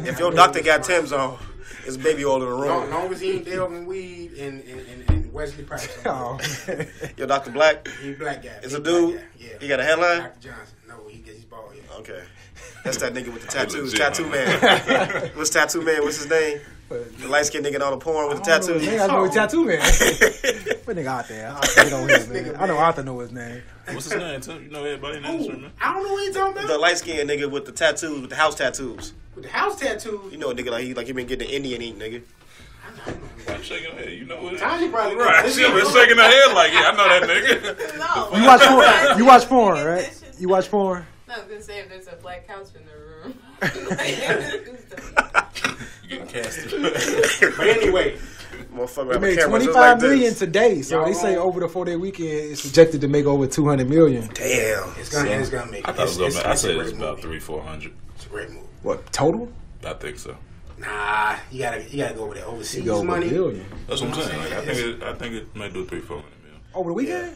Speaker 3: if your doctor got Tim's on, it's baby oil in the room.
Speaker 5: long as he ain't delving weed and Wesley Price.
Speaker 2: Oh,
Speaker 3: Your doctor black?
Speaker 5: He's a black guy.
Speaker 3: Is
Speaker 5: He's
Speaker 3: a dude?
Speaker 5: Black guy. Yeah.
Speaker 3: He got a headline?
Speaker 5: Dr. Johnson. No, he's bald. Yeah.
Speaker 3: Okay. That's that nigga with the tattoos.
Speaker 4: legit,
Speaker 3: Tattoo
Speaker 4: huh?
Speaker 3: man. What's tattoo man? What's his name? The light skinned nigga in all the porn with the
Speaker 2: I don't know his
Speaker 3: tattoos.
Speaker 2: name. I know his tattoo man. What nigga out there? I know his name. I know Arthur know his name.
Speaker 4: What's his name? Tim? You know everybody names
Speaker 5: Ooh,
Speaker 4: right now.
Speaker 5: I don't know what he's talking
Speaker 3: The
Speaker 5: about.
Speaker 3: light skinned nigga with the tattoos, with the house tattoos.
Speaker 5: With the house tattoos.
Speaker 3: You know a nigga like he been getting the Indian ink, nigga.
Speaker 4: Why you shaking her head? You know what?
Speaker 5: Tanya probably
Speaker 4: Right. She been shaking her head like, yeah, I know that nigga.
Speaker 6: No.
Speaker 2: You watch porn? You watch porn, right? You watch porn?
Speaker 6: No, I was gonna say if there's a black couch in the room.
Speaker 4: You getting casted.
Speaker 5: But anyway,
Speaker 3: Motherfucker
Speaker 2: They
Speaker 3: have a
Speaker 2: made
Speaker 3: camera just
Speaker 2: 25
Speaker 3: like
Speaker 2: million
Speaker 3: this.
Speaker 2: today, so
Speaker 5: Y'all
Speaker 2: they say
Speaker 5: wrong.
Speaker 2: over the 4-day weekend it's projected to make over 200 million.
Speaker 3: Damn.
Speaker 5: it's gonna make.
Speaker 4: I thought it was
Speaker 5: it's
Speaker 4: I said
Speaker 5: a
Speaker 4: it was
Speaker 5: great
Speaker 4: about
Speaker 5: movie.
Speaker 4: 300-400.
Speaker 5: It's a great movie.
Speaker 2: What total?
Speaker 4: I think so.
Speaker 5: Nah, you gotta go with that overseas
Speaker 2: You go over a
Speaker 5: money.
Speaker 2: billion
Speaker 4: That's what I'm saying. Like, I think it might do 300-400 million.
Speaker 2: over the weekend.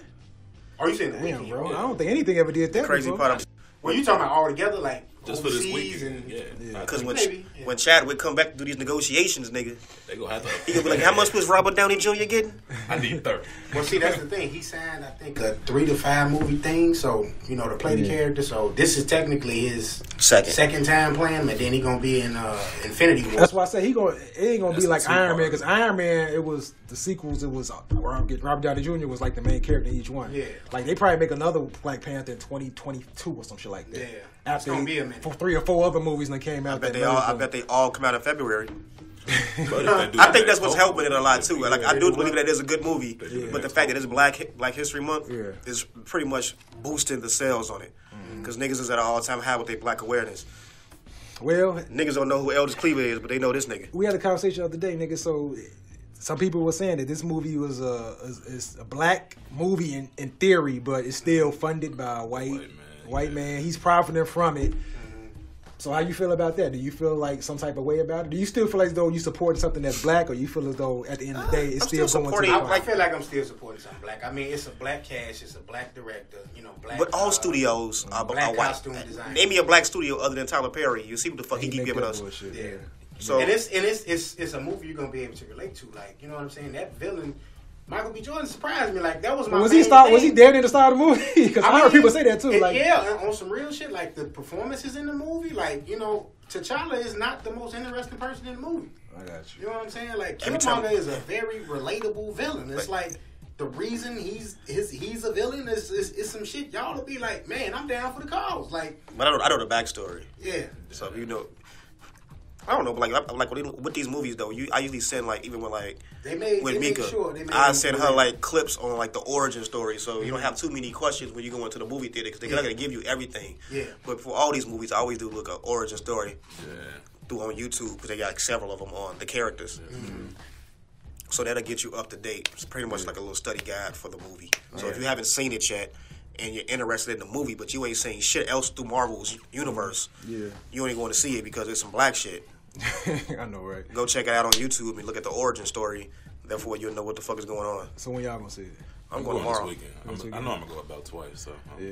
Speaker 5: Are you saying the
Speaker 2: Damn,
Speaker 5: weekend?
Speaker 2: bro. I don't think anything ever did that.
Speaker 3: Crazy
Speaker 2: before.
Speaker 3: part of
Speaker 5: Well, you talking about all together, like
Speaker 4: Just for this
Speaker 5: overseas
Speaker 4: weekend. Yeah.
Speaker 3: Because
Speaker 5: Maybe,
Speaker 3: when Chadwick come back to do these negotiations, nigga,
Speaker 4: They gonna have
Speaker 3: he
Speaker 4: to.
Speaker 3: gonna be like, how much was Robert Downey Jr. getting?
Speaker 4: I need 30.
Speaker 5: Well, see, that's the thing. He signed, I think, a 3 to 5 movie thing. So, you know, to play the character. So, this is technically his second time playing him, and then he gonna be in Infinity War.
Speaker 2: That's why I say it ain't gonna be
Speaker 4: That's
Speaker 2: like
Speaker 4: the
Speaker 2: Iron Man,
Speaker 4: two-part.
Speaker 2: because Iron Man, it was the sequels. It was Robert Downey Jr. was like the main character in each one.
Speaker 5: Yeah.
Speaker 2: Like they probably make another Black Panther in 2022 or some shit like that.
Speaker 5: Yeah.
Speaker 2: After
Speaker 5: It's gonna be a minute.
Speaker 2: 3 or 4 other movies that came out.
Speaker 3: I bet they all come out in February.
Speaker 4: But if they do
Speaker 3: I think
Speaker 4: that,
Speaker 3: that's what's helping it a lot too. Like I do believe that it's a good movie,
Speaker 4: Yeah.
Speaker 3: but the fact that it's Black History Month
Speaker 2: Yeah.
Speaker 3: is pretty much boosting the sales on it. Because niggas is at an all-time high with their black awareness.
Speaker 2: Well,
Speaker 3: Niggas don't know who Elders Cleaver is, but they know this nigga.
Speaker 2: we had a conversation the other day, nigga. So some people were saying that this movie was is a black movie in theory, but it's still funded by a white man. He's profiting from it. So how you feel about that? Do you feel like some type of way about it? Do you still feel as though you supporting something that's black, or you feel as though at the end of the day it's
Speaker 3: I'm
Speaker 2: still
Speaker 3: still
Speaker 2: going to
Speaker 3: supporting-
Speaker 2: the
Speaker 5: I
Speaker 2: fund?
Speaker 5: feel like I'm still supporting something black. I mean, it's a black cast, it's a black director, you know, black.
Speaker 3: But all studios are
Speaker 5: black
Speaker 3: white.
Speaker 5: costume design.
Speaker 3: Name me a black studio other than Tyler Perry. You see what the fuck he keep
Speaker 2: make
Speaker 3: giving
Speaker 2: that
Speaker 3: us.
Speaker 2: bullshit,
Speaker 5: Yeah.
Speaker 3: So
Speaker 5: and it's a movie you're gonna be able to relate to. Like, you know what I'm saying? That villain, Michael B. Jordan, surprised me. Like, that was my
Speaker 2: Was
Speaker 5: main
Speaker 2: he start?
Speaker 5: thing.
Speaker 2: Was he dead in the start of the movie? Because I heard people say that too. Like,
Speaker 5: yeah, on some real shit. Like, the performances in the movie, like, you know, T'Challa is not the most interesting person in the movie.
Speaker 2: I got
Speaker 5: You know what I'm saying? Like,
Speaker 3: Every time-
Speaker 5: Killmonger is a very relatable villain. It's like the reason he's a villain is some shit y'all will be like, man, I'm down for the cause. Like,
Speaker 3: but I know the backstory.
Speaker 5: yeah.
Speaker 3: So you know, I don't know, but like with these movies though, I usually send like even with
Speaker 5: They made
Speaker 3: Mika,
Speaker 5: sure they made
Speaker 3: I
Speaker 5: them
Speaker 3: send her
Speaker 5: correct.
Speaker 3: like clips on like the origin story, so you don't have too many questions when you go into the movie theater because they're not gonna give you everything.
Speaker 5: Yeah.
Speaker 3: But for all these movies, I always do look at origin story
Speaker 4: Yeah.
Speaker 3: through on YouTube because they got several of them on the characters. So that'll get you up to date. It's pretty much like a little study guide for the movie. So if you haven't seen it yet and you're interested in the movie, but you ain't seen shit else through Marvel's universe,
Speaker 2: Yeah.
Speaker 3: you ain't going to see it because it's some black shit.
Speaker 2: I know, right?
Speaker 3: Go check it out on YouTube and look at the origin story. Therefore, you'll know what the fuck is going on.
Speaker 2: So when y'all gonna see it?
Speaker 3: I'm
Speaker 4: going
Speaker 3: going
Speaker 4: this
Speaker 3: tomorrow.
Speaker 4: weekend. I know I'm gonna go about twice, so
Speaker 2: Yeah.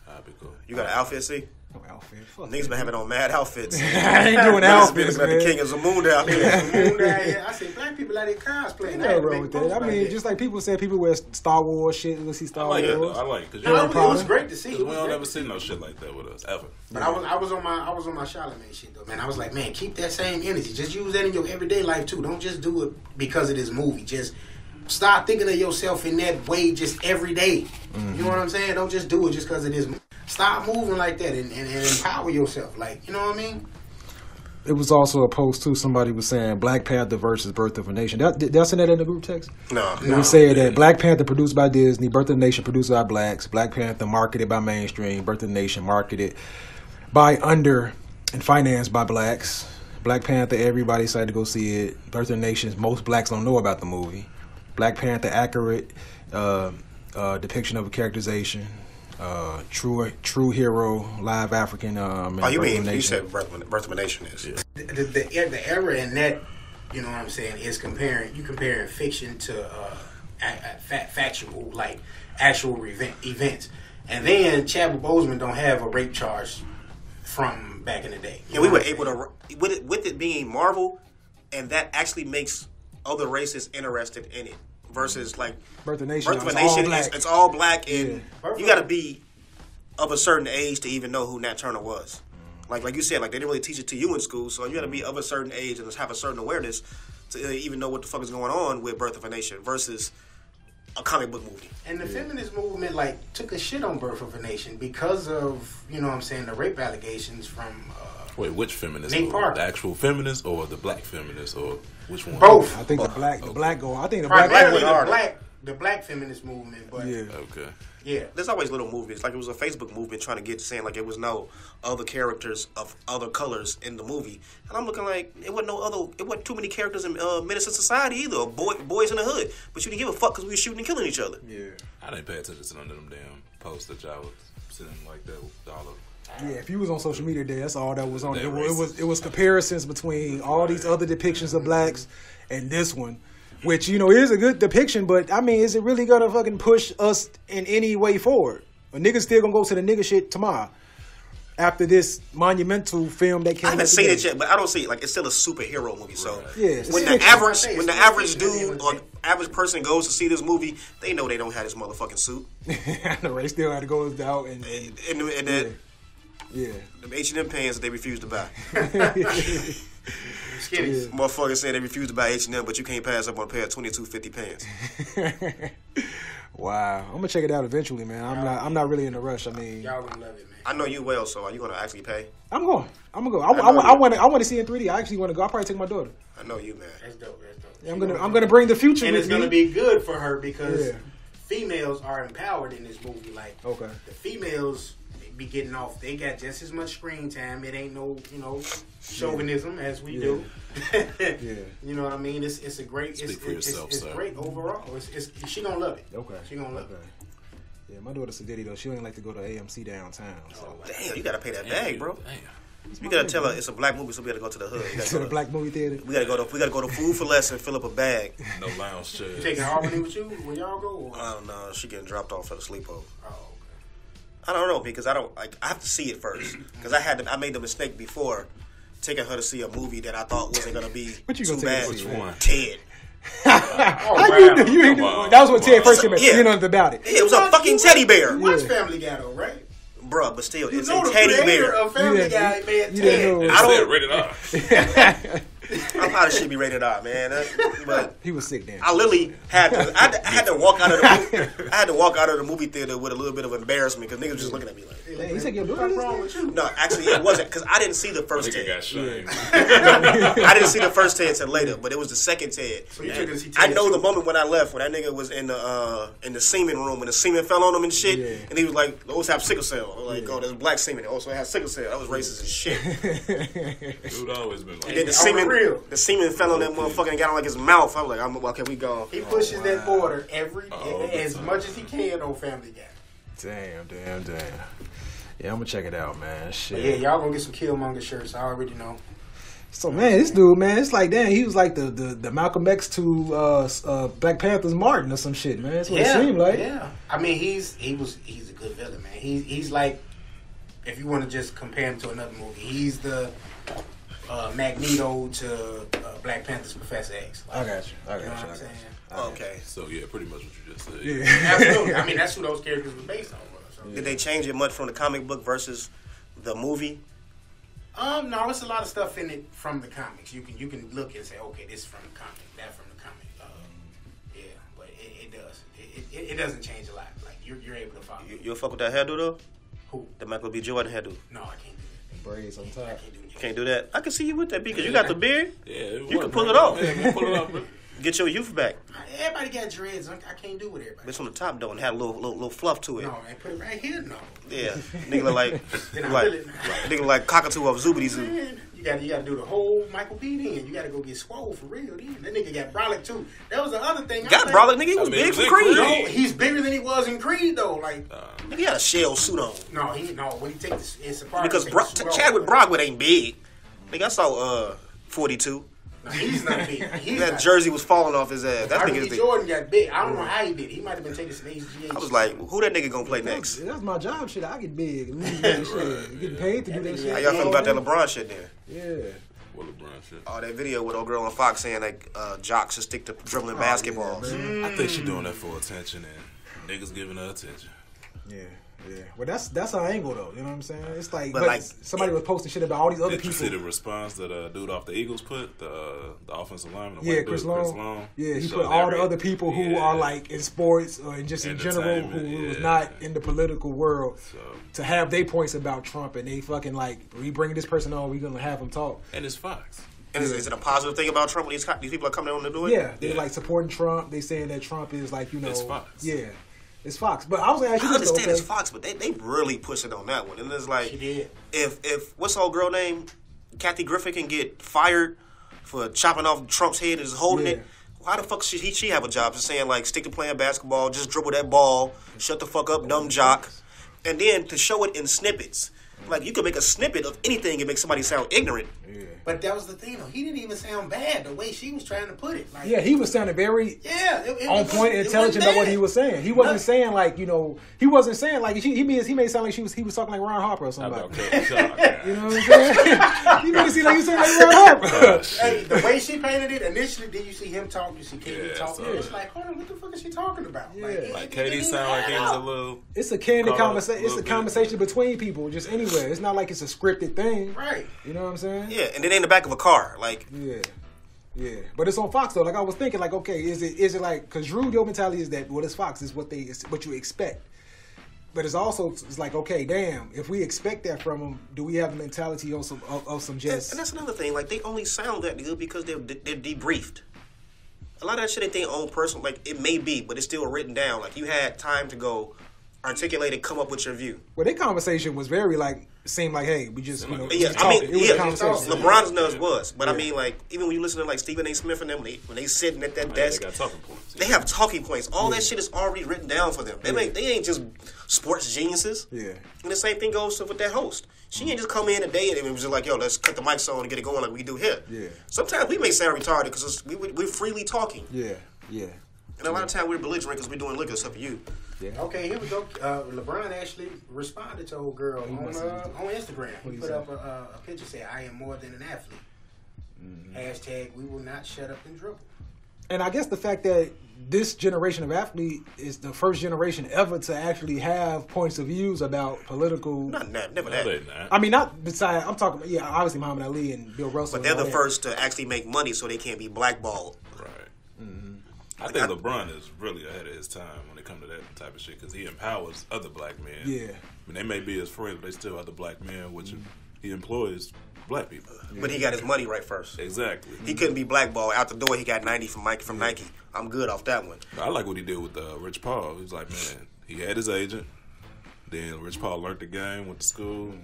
Speaker 4: that'll be cool.
Speaker 3: You got an outfit, see?
Speaker 2: No outfit. Fuck
Speaker 3: Niggas been having on mad outfits.
Speaker 2: I ain't doing
Speaker 3: Niggas
Speaker 2: outfits,
Speaker 3: been
Speaker 2: man.
Speaker 3: the king of Zamoon down here.
Speaker 5: Moon down here. I said, black people out there cosplaying.
Speaker 2: Ain't
Speaker 5: I had
Speaker 2: nothing
Speaker 5: to
Speaker 2: wrong
Speaker 5: make
Speaker 2: with
Speaker 5: posts
Speaker 2: that. I
Speaker 5: about
Speaker 2: mean,
Speaker 5: that.
Speaker 2: just like people say, people wear Star Wars shit. Let's see
Speaker 4: I
Speaker 2: Star
Speaker 4: like it.
Speaker 2: Wars.
Speaker 4: Though. I like it because
Speaker 5: No, it was
Speaker 2: Potter.
Speaker 5: great to see. It
Speaker 4: we
Speaker 5: was
Speaker 4: don't
Speaker 5: great
Speaker 4: ever
Speaker 5: to
Speaker 4: see
Speaker 5: see.
Speaker 4: no shit like that with us ever.
Speaker 5: But I was on my Charlamagne shit though, man. I was like, man, keep that same energy. Just use that in your everyday life too. Don't just do it because of this movie. Just start thinking of yourself in that way just every day. You know what I'm saying? Don't just do it just because of this movie. Start moving like that and empower yourself. Like, you know what I mean?
Speaker 2: It was also a post too. Somebody was saying Black Panther versus Birth of a Nation. Did I send that in the group text?
Speaker 3: No.
Speaker 2: They were saying that Black Panther produced by Disney, Birth of a Nation produced by blacks, Black Panther marketed by mainstream, Birth of a Nation marketed by under and financed by blacks. Black Panther, everybody decided to go see it. Birth of a Nation, most blacks don't know about the movie. Black Panther, accurate depiction of a characterization. True hero, live African.
Speaker 3: Oh, you mean you said Birth of a Nation is? Yeah.
Speaker 5: The error in that, you know what I'm saying, is comparing fiction to factual, like actual events. And then Chadwick Boseman don't have a rape charge from back in the day. You
Speaker 3: And we
Speaker 5: know
Speaker 3: were
Speaker 5: what I'm
Speaker 3: able to, with it being Marvel, and that actually makes other races interested in it. Versus like
Speaker 2: Birth of a Nation.
Speaker 3: Birth of a
Speaker 2: it's all
Speaker 3: Nation,
Speaker 2: black.
Speaker 3: it's all black, and
Speaker 5: Yeah.
Speaker 3: you got to be of a certain age to even know who Nat Turner was. Like you said, like they didn't really teach it to you in school, so you got to be of a certain age and have a certain awareness to even know what the fuck is going on with Birth of a Nation versus a comic book movie.
Speaker 5: And the feminist movement like took a shit on Birth of a Nation because of, you know what I'm saying, the rape allegations from
Speaker 4: Wait, which feminist?
Speaker 5: Nate Parker.
Speaker 4: The actual feminist or the black feminist or which one?
Speaker 5: both.
Speaker 2: I think the black go. I think the
Speaker 5: Primarily
Speaker 2: black.
Speaker 5: the black feminist movement, but
Speaker 2: Yeah.
Speaker 4: Okay.
Speaker 5: yeah.
Speaker 3: There's always little movements. Like it was a Facebook movement trying to get saying like it was no other characters of other colors in the movie, and I'm looking like it wasn't too many characters in Menace to Society either. Or boys in the Hood, but you didn't give a fuck because we were shooting and killing each other.
Speaker 2: Yeah.
Speaker 4: I didn't pay attention to none of them damn posts that y'all was sending like that with all of.
Speaker 2: Yeah, if you was on social media today, that's all that was on.
Speaker 4: They're
Speaker 2: It was comparisons between all these other depictions of blacks and this one, which is a good depiction. But I mean, is it really gonna fucking push us in any way forward? A nigga still gonna go to the nigga shit tomorrow. after this monumental film that came.
Speaker 3: I haven't
Speaker 2: out
Speaker 3: seen
Speaker 2: today.
Speaker 3: it yet, but I don't see it. Like it's still a superhero movie. So
Speaker 2: Yeah, it's
Speaker 3: when the
Speaker 2: fiction.
Speaker 3: average dude or average person goes to see this movie, they know they don't have this motherfucking suit.
Speaker 2: I know, they still had to go out and
Speaker 3: that
Speaker 2: yeah.
Speaker 3: them H&M pants that they refuse to buy.
Speaker 5: Skinnies.
Speaker 3: Motherfuckers saying they refuse to buy H&M, but you can't pass up on a pair of $22.50 pants.
Speaker 2: Wow, I'm gonna check it out eventually, man. I'm not really in a rush. I mean,
Speaker 5: Y'all gonna love it, man.
Speaker 3: I know you well, so are you gonna actually pay?
Speaker 2: I'm gonna go. I want to see it in 3D. I actually want to go. I'll probably take my daughter.
Speaker 3: I know you, man.
Speaker 5: That's dope. That's dope.
Speaker 2: Yeah, I'm gonna bring the future
Speaker 5: And
Speaker 2: with
Speaker 5: it's
Speaker 2: me.
Speaker 5: gonna be good for her because
Speaker 2: Yeah.
Speaker 5: females are empowered in this movie. Like,
Speaker 2: Okay.
Speaker 5: the females be getting off. They got just as much screen time. It ain't no, chauvinism as we do.
Speaker 2: Yeah.
Speaker 5: You know what I mean? It's a great.
Speaker 4: Speak for yourself,
Speaker 5: it's
Speaker 4: sir.
Speaker 5: great overall. She gonna love it.
Speaker 2: Okay.
Speaker 5: She gonna love it.
Speaker 2: Yeah, my daughter's a ditty though. She don't like to go to AMC downtown. So
Speaker 3: Damn, you gotta pay that bag, bro.
Speaker 4: Damn.
Speaker 3: You gotta tell her it's a black movie, so we gotta go to the hood. You gotta
Speaker 2: to
Speaker 3: go
Speaker 2: the
Speaker 3: to-
Speaker 2: black movie theater.
Speaker 3: We gotta go to Food for Less and fill up a bag.
Speaker 4: No lounge chairs.
Speaker 5: You taking Albany with you when y'all go? Or?
Speaker 3: I don't know. She getting dropped off at a sleepover.
Speaker 5: Oh, okay.
Speaker 3: I don't know because I have to see it first because I made the mistake before taking her to see a movie that I thought wasn't gonna be
Speaker 2: What you
Speaker 3: too
Speaker 2: gonna take her
Speaker 3: bad.
Speaker 2: to see?
Speaker 4: Which one?
Speaker 3: Ted.
Speaker 2: How you do? You ain't do.
Speaker 4: on.
Speaker 2: That was when Ted first came out.
Speaker 3: Yeah.
Speaker 2: You know nothing about it.
Speaker 3: Yeah, it was a fucking teddy bear,
Speaker 5: Watch Family Guy though, right?
Speaker 3: bruh. But still,
Speaker 5: You
Speaker 3: it's
Speaker 5: know
Speaker 3: a
Speaker 5: the
Speaker 3: teddy
Speaker 5: creator
Speaker 3: bear.
Speaker 5: of Family
Speaker 2: You
Speaker 5: Guy,
Speaker 2: didn't-
Speaker 5: man.
Speaker 2: you didn't
Speaker 5: Ted.
Speaker 2: know.
Speaker 3: I
Speaker 4: Said
Speaker 3: don't.
Speaker 4: rated R.
Speaker 3: I probably should be rated R, man. But
Speaker 2: He was sick then.
Speaker 3: I literally had to. I had to walk out of the movie. I had to walk out of the movie theater with a little bit of embarrassment because niggas was just looking at me like.
Speaker 2: Hey, he said, "Yo,
Speaker 5: What's wrong with you?
Speaker 3: No, actually, it wasn't because I didn't see the first
Speaker 4: Nigga
Speaker 3: Ted.
Speaker 4: got shamed.
Speaker 3: I didn't see the first Ted till later, but it was the second Ted.
Speaker 5: So you took it to see
Speaker 3: I
Speaker 5: Ted
Speaker 3: know
Speaker 5: too.
Speaker 3: the moment when I left, when that nigga was in the semen room, when the semen fell on him and shit,
Speaker 2: Yeah.
Speaker 3: and he was like, "Those have sickle cell." I'm like, "Oh, there's black semen. It also has sickle cell." That was racist as shit.
Speaker 4: Dude always been like
Speaker 3: And then
Speaker 4: that.
Speaker 3: the semen fell on that motherfucker and got on like his mouth. I'm like, "Okay, we gone."
Speaker 5: He pushes that border
Speaker 4: All the
Speaker 5: as
Speaker 4: time.
Speaker 5: much as he can on Family Guy.
Speaker 2: Damn. Yeah, I'm gonna check it out, man. Shit.
Speaker 5: But yeah, y'all gonna get some Killmonger shirts. I already know.
Speaker 2: So man, this dude, man, it's like damn, he was like the Malcolm X to Black Panther's Martin or some shit, man. That's what it seemed like.
Speaker 5: Yeah. I mean, he's a good villain, man. He's like, if you want to just compare him to another movie, he's the Magneto to Black Panther's Professor X.
Speaker 2: I got you.
Speaker 5: You know what I'm saying?
Speaker 3: Okay.
Speaker 4: So yeah, pretty much what you just said.
Speaker 2: Yeah.
Speaker 5: Absolutely. I mean, that's who those characters were based on. So.
Speaker 3: Did they change it much from the comic book versus the movie?
Speaker 5: No, it's a lot of stuff in it from the comics. You can look and say, okay, this is from the comic, that from the comic. Yeah, but it does. It doesn't change a lot. Like you're able to follow.
Speaker 3: You'll fuck with that hairdo though?
Speaker 5: Who?
Speaker 3: The Michael B. Jordan hairdo.
Speaker 5: No, I can't do
Speaker 2: Braids on
Speaker 5: that.
Speaker 2: top.
Speaker 5: I can't do
Speaker 3: You
Speaker 5: that.
Speaker 3: can't do that. I can see you with that because you got the beard.
Speaker 4: Yeah,
Speaker 3: You can pull it off.
Speaker 4: Yeah, man, pull it off, bro.
Speaker 3: Get your youth back.
Speaker 5: Everybody got dreads. I can't do what everybody.
Speaker 3: Bitch on the top though and had a little fluff to it.
Speaker 5: No, man, put it right here. No,
Speaker 3: Yeah. Nigga look like
Speaker 5: Then I
Speaker 3: like
Speaker 5: really-
Speaker 3: nigga like cockatoo of Zoobity Zoo.
Speaker 5: man, you got to do the whole Michael B. Then you got to go get swole for real. Then that nigga got brolic too. That was the other thing.
Speaker 3: Got brolic, nigga. He was
Speaker 4: I mean,
Speaker 3: big
Speaker 4: was
Speaker 3: for
Speaker 4: in
Speaker 3: Creed.
Speaker 4: Creed.
Speaker 5: No, he's bigger than he was in Creed though. Like
Speaker 3: Nigga he had a shell suit on.
Speaker 5: when he takes it's a part
Speaker 3: Because
Speaker 5: he takes the suit off.
Speaker 3: Chadwick Broadwood ain't big. Nigga, I saw 42.
Speaker 5: No, he's not big. He's
Speaker 3: That
Speaker 5: not.
Speaker 3: jersey was falling off his ass. That
Speaker 5: Michael
Speaker 3: nigga
Speaker 5: B.
Speaker 3: is the,
Speaker 5: Jordan got big. I don't know how he did. He might have been taking some HGH.
Speaker 3: I was like, who that nigga gonna play next?
Speaker 2: That's my job. Shit, I get big. Shit, getting paid to do that shit.
Speaker 3: How y'all feel about that LeBron shit then?
Speaker 2: Yeah.
Speaker 3: Oh,
Speaker 4: What LeBron shit.
Speaker 3: That video with old girl on Fox saying like jocks should stick to dribbling basketballs.
Speaker 4: I think she doing that for attention and niggas giving her attention.
Speaker 2: Yeah. Well, that's our angle though. You know what I'm saying? It's like,
Speaker 3: But
Speaker 2: but
Speaker 3: like-
Speaker 2: somebody was posting shit about all these other
Speaker 4: Did you see
Speaker 2: people.
Speaker 4: the response that dude off the Eagles put? The offensive lineman? the
Speaker 2: Yeah,
Speaker 4: white
Speaker 2: Chris
Speaker 4: dude,
Speaker 2: Long. Yeah, he
Speaker 4: Showed
Speaker 2: put all the
Speaker 4: every-
Speaker 2: other people who
Speaker 4: yeah.
Speaker 2: are like in sports or just in general who
Speaker 4: Entertainment,
Speaker 2: was
Speaker 4: yeah.
Speaker 2: not in the political world
Speaker 4: So,
Speaker 2: to have their points about Trump and they fucking like, we bring this person on, we gonna have him talk.
Speaker 4: and it's Fox.
Speaker 3: And is it a positive thing about Trump when these people are coming on to do it?
Speaker 2: Yeah, they
Speaker 4: Yeah.
Speaker 2: like supporting Trump. They saying that Trump is like, you know,
Speaker 4: It's Fox.
Speaker 2: Yeah, it's Fox. But I was gonna ask you
Speaker 3: I
Speaker 2: this,
Speaker 3: understand
Speaker 2: though,
Speaker 3: it's
Speaker 2: okay?
Speaker 3: Fox, but they really push it on that one. And it's like,
Speaker 5: She did.
Speaker 3: if what's old girl name, Kathy Griffin can get fired for chopping off Trump's head and just holding
Speaker 2: Yeah.
Speaker 3: it, why the fuck should she have a job? Just saying like, stick to playing basketball, just dribble that ball, shut the fuck up, dumb jock, and then to show it in snippets. Like, you could make a snippet of anything and make somebody sound ignorant.
Speaker 2: Yeah.
Speaker 5: But that was the thing, though. He didn't even sound bad the way she was trying to put it. Like,
Speaker 2: Yeah, he was sounding very
Speaker 5: it
Speaker 2: on point, intelligent about what he was saying. He wasn't saying like, he wasn't saying like he made it sound like he was talking like Ron Harper or something. You know what I'm saying? He made it seem like he was saying like Ron Harper.
Speaker 5: Hey, the way she painted it initially, then you see him talk, you see Katie talk. It's like, hold on, what the fuck is she talking about?
Speaker 2: Yeah.
Speaker 4: Like Katie sound like he was a little.
Speaker 2: It's a candid conversation. It's a conversation between people, just anywhere. It's not like it's a scripted thing,
Speaker 5: Right?
Speaker 2: You know what I'm saying?
Speaker 3: Yeah, and it ain't in the back of a car. Like,
Speaker 2: yeah. But it's on Fox though. Like I was thinking, like, okay, is it like because Drew, your mentality is that it's Fox is what you expect. But it's like, okay, damn, if we expect that from them, do we have the mentality of some just?
Speaker 3: and that's another thing. Like, they only sound that good because they're debriefed. A lot of that shit ain't their own personal. Like, it may be, but it's still written down. Like, you had time to go articulate and come up with your view.
Speaker 2: Well, their conversation was very like seemed like, hey, we just
Speaker 3: Yeah,
Speaker 2: just
Speaker 3: I mean,
Speaker 2: talking. It was a conversation.
Speaker 3: LeBron's nuts was, but I mean, like, even when you listen to like Stephen A. Smith and them, when they sitting at that desk,
Speaker 4: They got talking points.
Speaker 3: they have talking points. All that shit is already written down for them. They ain't just sports geniuses.
Speaker 2: Yeah.
Speaker 3: And the same thing goes with that host. She ain't just come in today and it was just like, yo, let's cut the mics on and get it going like we do here.
Speaker 2: Yeah.
Speaker 3: Sometimes we may sound retarded because we're freely talking.
Speaker 2: Yeah.
Speaker 3: And a lot of times we're belligerent because we're doing liquor, except for you.
Speaker 2: Yeah.
Speaker 5: Okay, here we go. LeBron actually responded to old girl on Instagram. He put up a picture saying, "I am more than an athlete." Hashtag we will not shut up and dribble.
Speaker 2: And I guess the fact that this generation of athlete is the first generation ever to actually have points of views about political.
Speaker 3: Never
Speaker 4: No,
Speaker 3: that.
Speaker 4: they not.
Speaker 2: I mean, not beside. I'm talking. Yeah, obviously Muhammad Ali and Bill Russell.
Speaker 3: But they're
Speaker 2: and all
Speaker 3: the
Speaker 2: that.
Speaker 3: first to actually make money so they can't be blackballed.
Speaker 4: Right. I think LeBron is really ahead of his time when it comes to that type of shit because he empowers other black men.
Speaker 2: Yeah.
Speaker 4: I mean, they may be his friends, but they still other black men, which he employs black people.
Speaker 3: But he got his money right first.
Speaker 4: Exactly.
Speaker 3: He couldn't be blackballed. Out the door, he got 90 from Nike. I'm good off that one.
Speaker 4: I like what he did with Rich Paul. He was like, man, he had his agent. Then Rich Paul learned the game, went to school.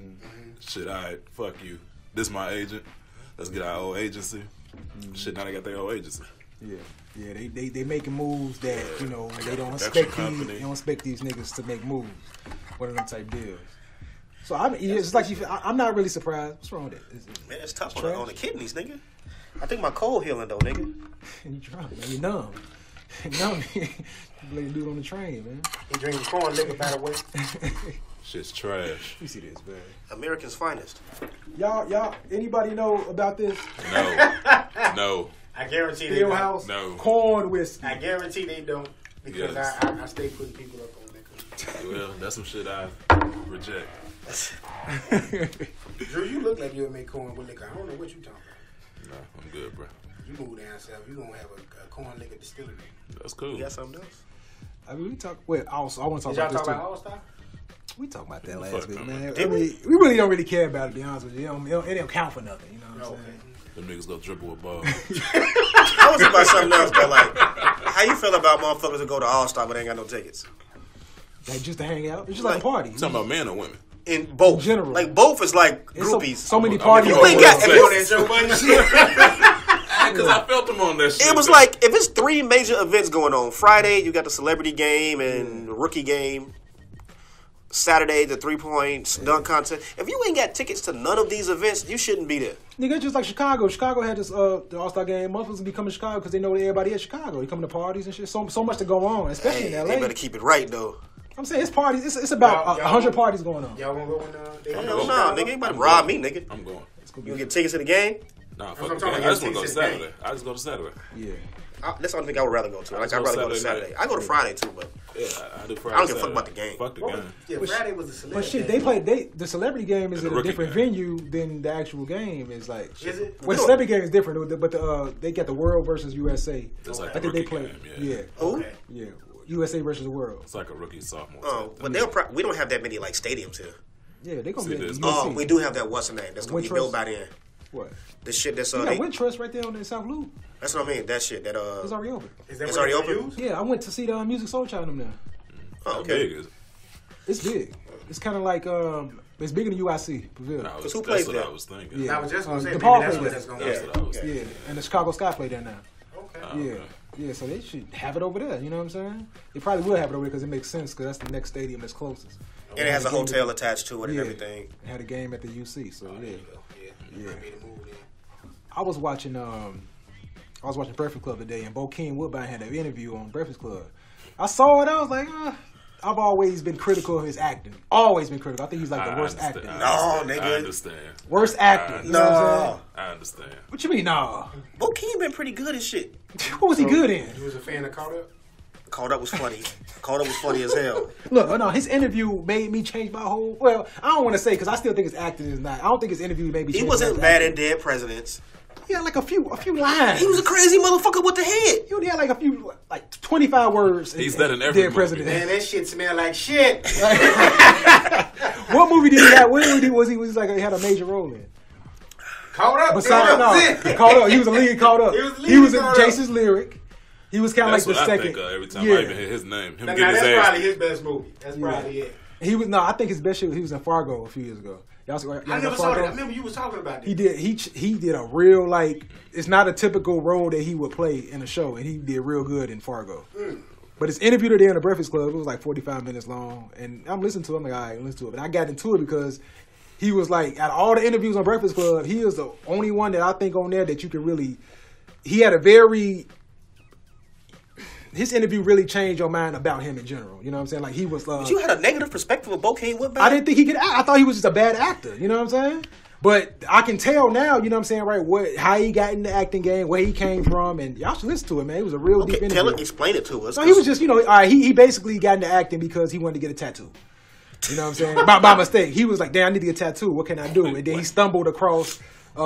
Speaker 4: Shit, all right, fuck you. This my agent. Let's get our old agency. Shit, now they got their old agency.
Speaker 2: Yeah, they making moves that they don't
Speaker 4: Production
Speaker 2: expect
Speaker 4: company.
Speaker 2: they don't expect these niggas to make moves. One of them type deals. So it's like I'm not really surprised. What's wrong with it?
Speaker 3: Man, it's tough
Speaker 2: Trash.
Speaker 3: on the kidneys, nigga. I think my cold healing, though, nigga.
Speaker 2: You drunk, man. You numb. Numb. You like dude on the train, man.
Speaker 5: He drinking corn liquor, by the way.
Speaker 4: Shit's trash.
Speaker 2: You see this, man.
Speaker 3: America's finest.
Speaker 2: Y'all, anybody know about this
Speaker 4: No.
Speaker 5: I guarantee they
Speaker 2: Field
Speaker 5: don't.
Speaker 2: House
Speaker 4: No.
Speaker 2: corn whiskey?
Speaker 5: I guarantee they don't because
Speaker 4: Yes.
Speaker 5: I stay putting people up on liquor.
Speaker 4: Well, that's some shit I reject.
Speaker 5: Drew, you look like you would make corn with liquor. I don't know what you talking about.
Speaker 4: No, I'm good, bro.
Speaker 5: You move down south, you gonna have a corn liquor distillery.
Speaker 4: That's cool.
Speaker 3: You got something else?
Speaker 2: I mean, we talk. Wait, also, I want to talk
Speaker 5: Did y'all
Speaker 2: about this
Speaker 5: talk
Speaker 2: too.
Speaker 5: about All Star?
Speaker 2: We talked about that last
Speaker 4: Fuck
Speaker 2: week,
Speaker 4: no,
Speaker 2: man.
Speaker 4: man.
Speaker 2: I mean, we really don't really care about it, to be honest with you. It don't count for nothing, you know what I'm
Speaker 5: Okay.
Speaker 2: saying?
Speaker 4: Them niggas go dribble a ball.
Speaker 3: I was about something else, though. Like, how you feel about motherfuckers that go to All-Star but ain't got no tickets?
Speaker 2: Like, just to hang out. It's just like a party.
Speaker 4: You talking about men or women?
Speaker 3: In both.
Speaker 2: In general.
Speaker 3: Like, both is like
Speaker 2: It's so,
Speaker 3: groupies.
Speaker 2: so many
Speaker 4: I'm
Speaker 2: parties.
Speaker 3: You ain't got...
Speaker 4: Sex.
Speaker 3: If you on that Joe Budden shit,
Speaker 4: Because I felt them on that shit.
Speaker 3: it was like, if it's 3 major events going on. Friday, you got the celebrity game and the rookie game. Saturday, the 3-point dunk contest. If you ain't got tickets to none of these events, you shouldn't be there.
Speaker 2: Nigga, it's just like Chicago. Chicago had this the All-Star game. Motherfuckers be coming to Chicago because they know everybody at Chicago. They come to parties and shit. So much to go on, especially
Speaker 3: Hey,
Speaker 2: in
Speaker 3: they
Speaker 2: LA.
Speaker 3: better keep it right, though.
Speaker 2: I'm saying it's parties. It's about
Speaker 5: Y'all-
Speaker 2: 100 parties going on.
Speaker 5: Y'all gonna go when they
Speaker 3: Hell
Speaker 5: go
Speaker 3: no,
Speaker 5: to Chicago?
Speaker 3: nigga. Ain't about to rob me, nigga.
Speaker 4: I'm going.
Speaker 3: You gonna get tickets to the game?
Speaker 4: Nah,
Speaker 5: what
Speaker 4: fuck
Speaker 5: I'm
Speaker 4: the
Speaker 5: talking
Speaker 4: game.
Speaker 5: about.
Speaker 4: I just want to go
Speaker 5: Tickets
Speaker 4: to
Speaker 5: to the
Speaker 4: Saturday. I just go to Saturday.
Speaker 2: Yeah.
Speaker 3: That's the only thing I would rather go to. Like, I'd
Speaker 4: go
Speaker 3: rather go to
Speaker 4: Saturday
Speaker 3: Saturday.
Speaker 4: night.
Speaker 3: I go to Friday, too, but...
Speaker 4: Yeah, I do Friday.
Speaker 3: I don't give a fuck
Speaker 4: Saturday.
Speaker 3: about the game.
Speaker 4: Fuck the
Speaker 5: What
Speaker 4: game.
Speaker 5: was- Yeah, Friday was the celebrity.
Speaker 2: But shit,
Speaker 5: game.
Speaker 2: the celebrity game is
Speaker 4: The
Speaker 2: at a
Speaker 4: rookie
Speaker 2: different
Speaker 4: game.
Speaker 2: venue than the actual game. Is like,
Speaker 5: Is it?
Speaker 2: Well, the celebrity game is different, but they got the World versus USA.
Speaker 4: It's like
Speaker 2: I
Speaker 4: a
Speaker 2: think they
Speaker 4: rookie
Speaker 2: play.
Speaker 4: game,
Speaker 2: Yeah,
Speaker 3: Who?
Speaker 5: Okay.
Speaker 2: yeah. USA versus the World.
Speaker 4: It's like a rookie sophomore.
Speaker 3: Oh,
Speaker 4: type.
Speaker 3: but we don't have that many, like, stadiums here.
Speaker 2: Yeah, they gonna
Speaker 4: See,
Speaker 2: be at
Speaker 4: this-
Speaker 2: the
Speaker 3: Oh,
Speaker 2: USC.
Speaker 3: we do have that, what's the name? That's gonna be
Speaker 2: Wintrust?
Speaker 3: built by then.
Speaker 2: What?
Speaker 3: The shit that's...
Speaker 2: You got Wintrust right there on the South Loop.
Speaker 3: That's what I mean. That shit, that...
Speaker 2: It's already open.
Speaker 5: Is that
Speaker 3: It's
Speaker 5: what
Speaker 3: already
Speaker 5: they
Speaker 3: open?
Speaker 5: use?
Speaker 2: Yeah, I went to see the Music Soul Child them there.
Speaker 3: Oh,
Speaker 4: How
Speaker 3: okay.
Speaker 4: big is it?
Speaker 2: It's big. It's kind of like it's bigger than UIC Pavilion.
Speaker 4: Nah,
Speaker 3: Because who
Speaker 4: that's
Speaker 3: plays
Speaker 4: what
Speaker 3: there?
Speaker 4: I was thinking.
Speaker 2: Yeah.
Speaker 5: I was just gonna say,
Speaker 2: DePaul
Speaker 5: maybe that's
Speaker 2: played
Speaker 5: what
Speaker 2: there.
Speaker 5: that's gonna
Speaker 4: That's
Speaker 5: be.
Speaker 4: what I was thinking.
Speaker 2: Yeah, and the Chicago Sky play there now.
Speaker 5: Okay.
Speaker 4: Oh,
Speaker 2: Yeah,
Speaker 4: okay.
Speaker 2: Yeah, so they should have it over there. You know what I'm saying? They probably will have it over there because it makes sense because that's the next stadium that's closest.
Speaker 3: And it has a hotel attached to it and everything.
Speaker 2: It had a game at the UC, so yeah.
Speaker 5: Yeah.
Speaker 2: I was watching Breakfast Club today, and Bokeem Woodbine had an interview on Breakfast Club. I saw it. I was like, I've always been critical of his acting. Always been critical. I think he's like the worst actor.
Speaker 3: No, nigga.
Speaker 4: I understand.
Speaker 2: Worst actor. You know what I'm saying?
Speaker 4: I understand.
Speaker 2: What you mean, nah?
Speaker 3: Bokeem been pretty good as shit.
Speaker 2: What was he good in?
Speaker 5: You was a fan of Caught Up?
Speaker 3: Caught Up was funny. Caught Up was funny as hell.
Speaker 2: Look, no, his interview made me change my whole. Well, I don't want to say because I still think his acting is not. I don't think his interview made me.
Speaker 3: He wasn't bad in Dead Presidents.
Speaker 2: He had like a few lines.
Speaker 3: He was a crazy motherfucker with the head.
Speaker 2: He only had like a few, like 25 words.
Speaker 4: He's that in every
Speaker 2: Dead
Speaker 4: movie.
Speaker 2: President.
Speaker 5: Man, that shit smell like shit.
Speaker 2: What movie did he have? What movie was he like? He had a major role in.
Speaker 5: Caught Up?
Speaker 2: Besides, Caught Up. He was a lead Caught Up.
Speaker 5: He was
Speaker 2: in
Speaker 5: Caught Up.
Speaker 2: Jason's Lyric. He was kind of like
Speaker 4: That's
Speaker 2: the
Speaker 4: what
Speaker 2: second.
Speaker 4: I think of every time
Speaker 2: Yeah.
Speaker 4: I even hear his name. Him
Speaker 5: Now,
Speaker 4: getting his
Speaker 5: that's
Speaker 4: ass.
Speaker 5: probably his best movie. That's probably it.
Speaker 2: He was I think his best shit. He was in Fargo a few years ago. Y'all
Speaker 5: I never saw that. I remember you was talking about that.
Speaker 2: He did. He did a real like. It's not a typical role that he would play in a show, and he did real good in Fargo. But his interview today on the Breakfast Club, it was like 45 minutes long, and I'm listening to it. I'm like, all right, listen to it. But I got into it because he was like, out of all the interviews on Breakfast Club, he is the only one that I think on there that you can really. He had a very. His interview really changed your mind about him in general. You know what I'm saying? Like he was.
Speaker 3: But you had a negative perspective of Bokeem Woodbine?
Speaker 2: I didn't think he could act. I thought he was just a bad actor. You know what I'm saying? But I can tell now, you know what I'm saying, right, how he got in the acting game, where he came from, and y'all should listen to it, man. It was a real deep interview.
Speaker 3: Explain it to us.
Speaker 2: So he was just, all right, he basically got into acting because he wanted to get a tattoo. You know what I'm saying? by mistake. He was like, damn, I need to get a tattoo. What can I do? And then he stumbled across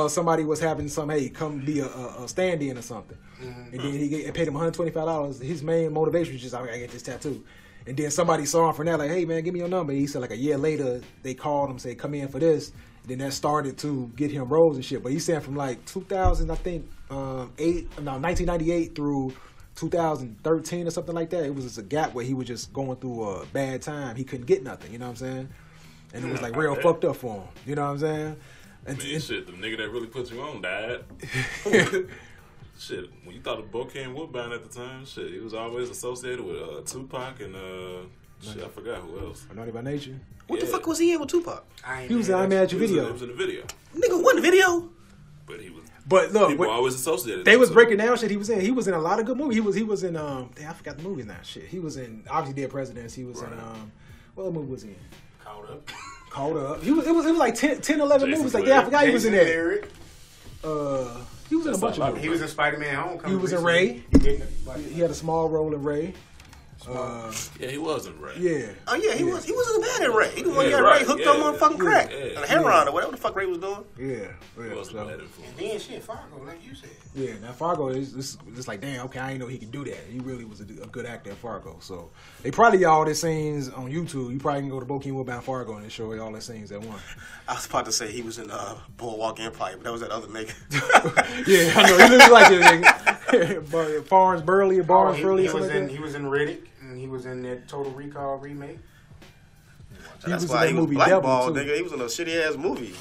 Speaker 2: somebody was having hey, come be a stand-in or something. And then he paid him $125. His main motivation was just, I gotta get this tattoo. And then somebody saw him from that, like, hey, man, give me your number. He said, like, a year later, they called him, say, come in for this. And then that started to get him roles and shit. But he's saying from, like, 2000, I think, 1998 through 2013 or something like that, it was just a gap where he was just going through a bad time. He couldn't get nothing, you know what I'm saying? And it was, like, real fucked up for him. You know what I'm saying?
Speaker 4: Man, shit, the nigga that really put you on died. Shit, when you thought of Bokeem Woodbine at the time, shit, he was always associated with Tupac and shit, I forgot who else.
Speaker 2: Naughty by Nature.
Speaker 3: What the fuck was he in with Tupac?
Speaker 2: He was in I Mad You video.
Speaker 4: He was in the video.
Speaker 3: Nigga, what video?
Speaker 4: But he was.
Speaker 2: But look,
Speaker 4: people always associated.
Speaker 2: They was breaking down shit he was in. He was in a lot of good movies. He was in damn, I forgot the movies now. Shit, he was in obviously Dead Presidents. He was in what movie was he in? Caught Up. It was like 10 11 movies. Like I forgot he was in there. He was in a bunch of movies.
Speaker 5: He was in Spider-Man Homecoming.
Speaker 2: He was in Ray. He had a small role in Ray.
Speaker 4: Yeah, he was in Ray.
Speaker 2: Yeah.
Speaker 3: Oh yeah, he wasn't bad in Ray. He the one got Ray hooked on motherfucking crack, heroin or whatever the fuck Ray was doing.
Speaker 2: Yeah.
Speaker 4: He wasn't bad
Speaker 5: And then shit, Fargo, like you said.
Speaker 2: Yeah, now Fargo is just like, damn, okay, I didn't know he could do that. He really was a good actor in Fargo. So they probably all their scenes on YouTube. You probably can go to Bokeem Woodbine Fargo and they show you all their scenes at once.
Speaker 3: I was about to say he was in Boardwalk Empire, but that was that other nigga.
Speaker 2: Yeah, I know. He looks like a nigga. Barnes Burley.
Speaker 5: He was in Riddick, and he was in that Total Recall remake.
Speaker 3: That's why he was blackballed, nigga. He was in a shitty ass movie.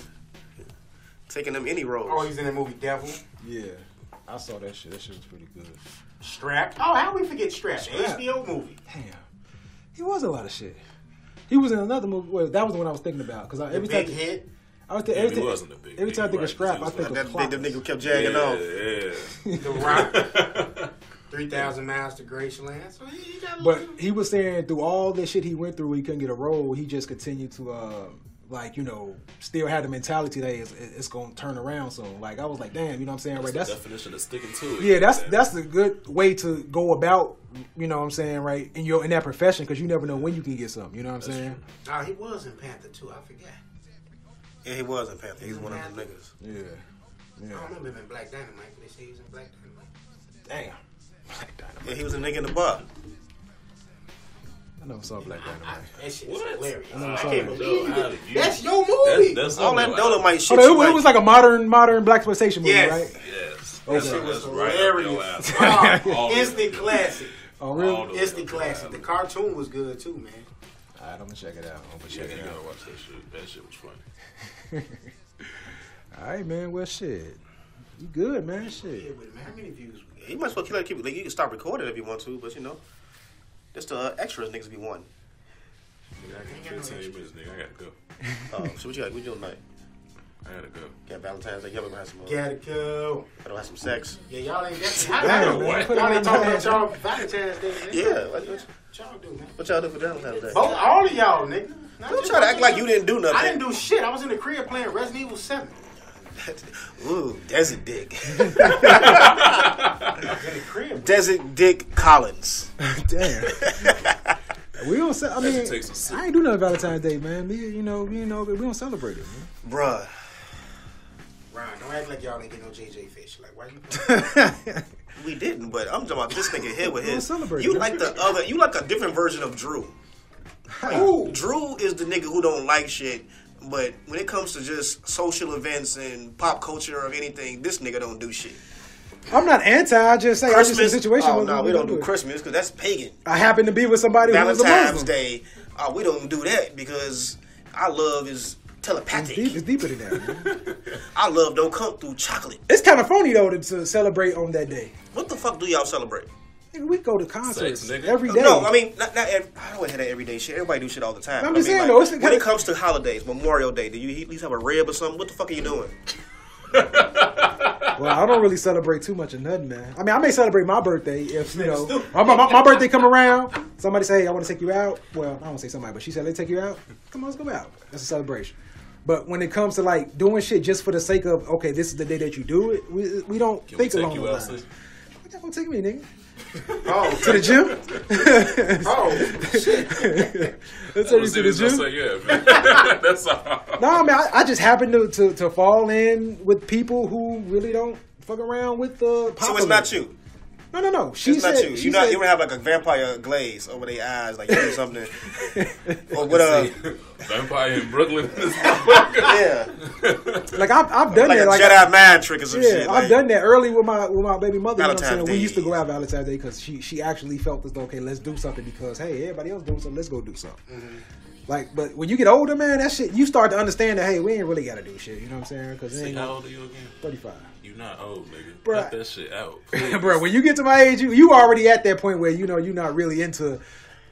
Speaker 3: Taking them any roles.
Speaker 5: Oh, he's in that movie Devil.
Speaker 2: Yeah, I saw that shit. That shit was pretty good.
Speaker 5: Strapped. Oh, how we forget Strapped? HBO movie.
Speaker 2: Damn, he was a lot of shit. He was in another movie. Well, that was the one I was thinking about because every time
Speaker 5: Big Hit.
Speaker 2: Every time I think of Strap, I think of Clock.
Speaker 3: The nigga kept jagging off.
Speaker 4: Yeah.
Speaker 5: The Rock. 3,000 Miles to Graceland. So he got a
Speaker 2: But he was saying through all the shit he went through, he couldn't get a role. He just continued to, still had the mentality that it's going to turn around soon. Like, I was like, damn, you know what I'm saying?
Speaker 4: That's
Speaker 2: right?
Speaker 4: That's the definition of sticking to it.
Speaker 2: Yeah, that's a good way to go about, you know what I'm saying, right, in that profession, because you never know when you can get something, you know what I'm saying?
Speaker 5: True. Oh, he was in Panther, too. I forgot.
Speaker 3: Yeah, he was in Panther. He's one of them niggas.
Speaker 2: Yeah.
Speaker 5: I don't remember him in Black Dynamite. They say he was in Black Dynamite.
Speaker 2: Damn. Black Dynamite.
Speaker 3: Yeah, he was a nigga in the bar.
Speaker 2: I never saw Black Dynamite.
Speaker 5: That shit is hilarious.
Speaker 2: I
Speaker 5: can't believe
Speaker 4: How
Speaker 5: it.
Speaker 4: did you-
Speaker 5: That's your movie.
Speaker 4: That's
Speaker 3: All that Dolomite shit.
Speaker 2: Oh, it was like a modern blaxploitation movie,
Speaker 5: Yes.
Speaker 2: right?
Speaker 4: Yes.
Speaker 2: Okay.
Speaker 5: That shit was
Speaker 4: That's right up your
Speaker 5: hilarious.
Speaker 4: alley.
Speaker 5: Oh,
Speaker 4: All the
Speaker 5: instant
Speaker 4: way.
Speaker 5: classic.
Speaker 2: Oh, really?
Speaker 4: All the way
Speaker 5: Instant
Speaker 4: up your
Speaker 5: classic.
Speaker 4: alley.
Speaker 5: The cartoon was good, too, man.
Speaker 2: All right, I'm gonna check it out.
Speaker 4: Yeah, you gotta watch that shit. That shit was funny.
Speaker 2: All right, man. Well, shit. You good, man?
Speaker 5: Yeah,
Speaker 2: Shit.
Speaker 5: but man, how many views we got?
Speaker 3: You might as well keep it. Like, you can stop recording if you want to, but just the extras niggas be wanting.
Speaker 4: I got 15 minutes, nigga. I gotta go.
Speaker 3: So what you got? What you doing tonight?
Speaker 4: I gotta go.
Speaker 3: Got Valentine's Day. Y'all gonna have some.
Speaker 5: Gotta go.
Speaker 3: Gonna have some sex.
Speaker 5: Yeah, y'all ain't that.
Speaker 2: Damn,
Speaker 5: Y'all
Speaker 2: man.
Speaker 5: ain't talking about y'all Valentine's Day, man.
Speaker 3: Yeah.
Speaker 5: What y'all do, man?
Speaker 3: What y'all do for Valentine's Day?
Speaker 5: Both, all of y'all, nigga.
Speaker 3: Don't try to act like you didn't do nothing.
Speaker 5: I didn't do shit. I was in the crib playing Resident Evil 7.
Speaker 3: Ooh, Desert Dick.
Speaker 5: In the crib.
Speaker 3: Desert Dick Collins.
Speaker 2: Damn. We don't. I mean,
Speaker 4: That takes a sip.
Speaker 2: I ain't do nothing Valentine's Day, man. We don't celebrate it, man.
Speaker 3: Bruh.
Speaker 5: Ryan, don't act like y'all ain't get no JJ Fish. Like, why you?
Speaker 3: We didn't, but I'm talking about this nigga here with
Speaker 2: We don't
Speaker 3: his.
Speaker 2: celebrate
Speaker 3: You
Speaker 2: it.
Speaker 3: like you like a different version of Drew.
Speaker 5: Ooh.
Speaker 3: Drew is the nigga who don't like shit, but when it comes to just social events and pop culture or anything, this nigga don't do shit.
Speaker 2: I'm not anti. I just say I just in a situation.
Speaker 3: Oh
Speaker 2: where
Speaker 3: no, we don't do
Speaker 2: it.
Speaker 3: Christmas because that's pagan.
Speaker 2: I happen to be with somebody who's a
Speaker 3: Valentine's
Speaker 2: Muslim.
Speaker 3: Day, we don't do that because our love is telepathic.
Speaker 2: It's deeper than that, man.
Speaker 3: Our love don't come through chocolate.
Speaker 2: It's kind of phony though to celebrate on that day.
Speaker 3: What the fuck do y'all celebrate?
Speaker 2: Nigga, we go to concerts
Speaker 4: Sex, nigga.
Speaker 2: every day.
Speaker 3: No, I mean, not I don't hear that everyday shit. Everybody do shit all the time.
Speaker 2: I'm
Speaker 3: But
Speaker 2: just
Speaker 3: I mean,
Speaker 2: saying,
Speaker 3: like,
Speaker 2: though, it's the
Speaker 3: when
Speaker 2: kinda-
Speaker 3: it comes to holidays, Memorial Day, do you at least have a rib or something? What the fuck are you doing?
Speaker 2: Well, I don't really celebrate too much of nothing, man. I mean, I may celebrate my birthday if, my birthday come around, somebody say, hey, I want to take you out. Well, I don't say somebody, but she said, let's take you out. Come on, let's go out. That's a celebration. But when it comes to, like, doing shit just for the sake of, okay, this is the day that you do it, we don't
Speaker 4: Can we
Speaker 2: think
Speaker 4: take
Speaker 2: along
Speaker 4: you
Speaker 2: those
Speaker 4: out,
Speaker 2: lines.
Speaker 4: sis?
Speaker 2: What y'all gonna take me, nigga?
Speaker 5: Oh,
Speaker 2: To the gym?
Speaker 5: oh, shit.
Speaker 2: Let's
Speaker 4: I
Speaker 2: take you
Speaker 4: was
Speaker 2: to the
Speaker 4: just gonna
Speaker 2: gym.
Speaker 4: say, yeah, man. That's all.
Speaker 2: No, I mean, I just happen to fall in with people who really don't fuck around with the
Speaker 3: So it's not you.
Speaker 2: No. She
Speaker 3: It's
Speaker 2: said,
Speaker 3: not you.
Speaker 2: She
Speaker 3: You
Speaker 2: said,
Speaker 3: don't have like a vampire glaze over their eyes, like you do something. Or what?
Speaker 4: Vampire in Brooklyn.
Speaker 3: Yeah,
Speaker 2: like I've done
Speaker 3: like
Speaker 2: that.
Speaker 3: a
Speaker 2: Like
Speaker 3: Jedi mind trick or some shit.
Speaker 2: I've
Speaker 3: like,
Speaker 2: done that early with my baby mother. You know what I'm
Speaker 3: Valentine's
Speaker 2: saying?
Speaker 3: Day.
Speaker 2: We used to go out Valentine's Day because she actually felt as though, okay, let's do something because hey, everybody else doing something, let's go do something.
Speaker 3: Mm-hmm.
Speaker 2: Like, but when you get older, man, that shit, you start to understand that hey, we ain't really got to do shit. You know what I'm saying? Because
Speaker 4: See, how old are you again?
Speaker 2: 35.
Speaker 4: You not old, nigga.
Speaker 2: Bruh.
Speaker 4: Cut that shit out.
Speaker 2: Bro, when you get to my age, you already at that point where you know you're not really into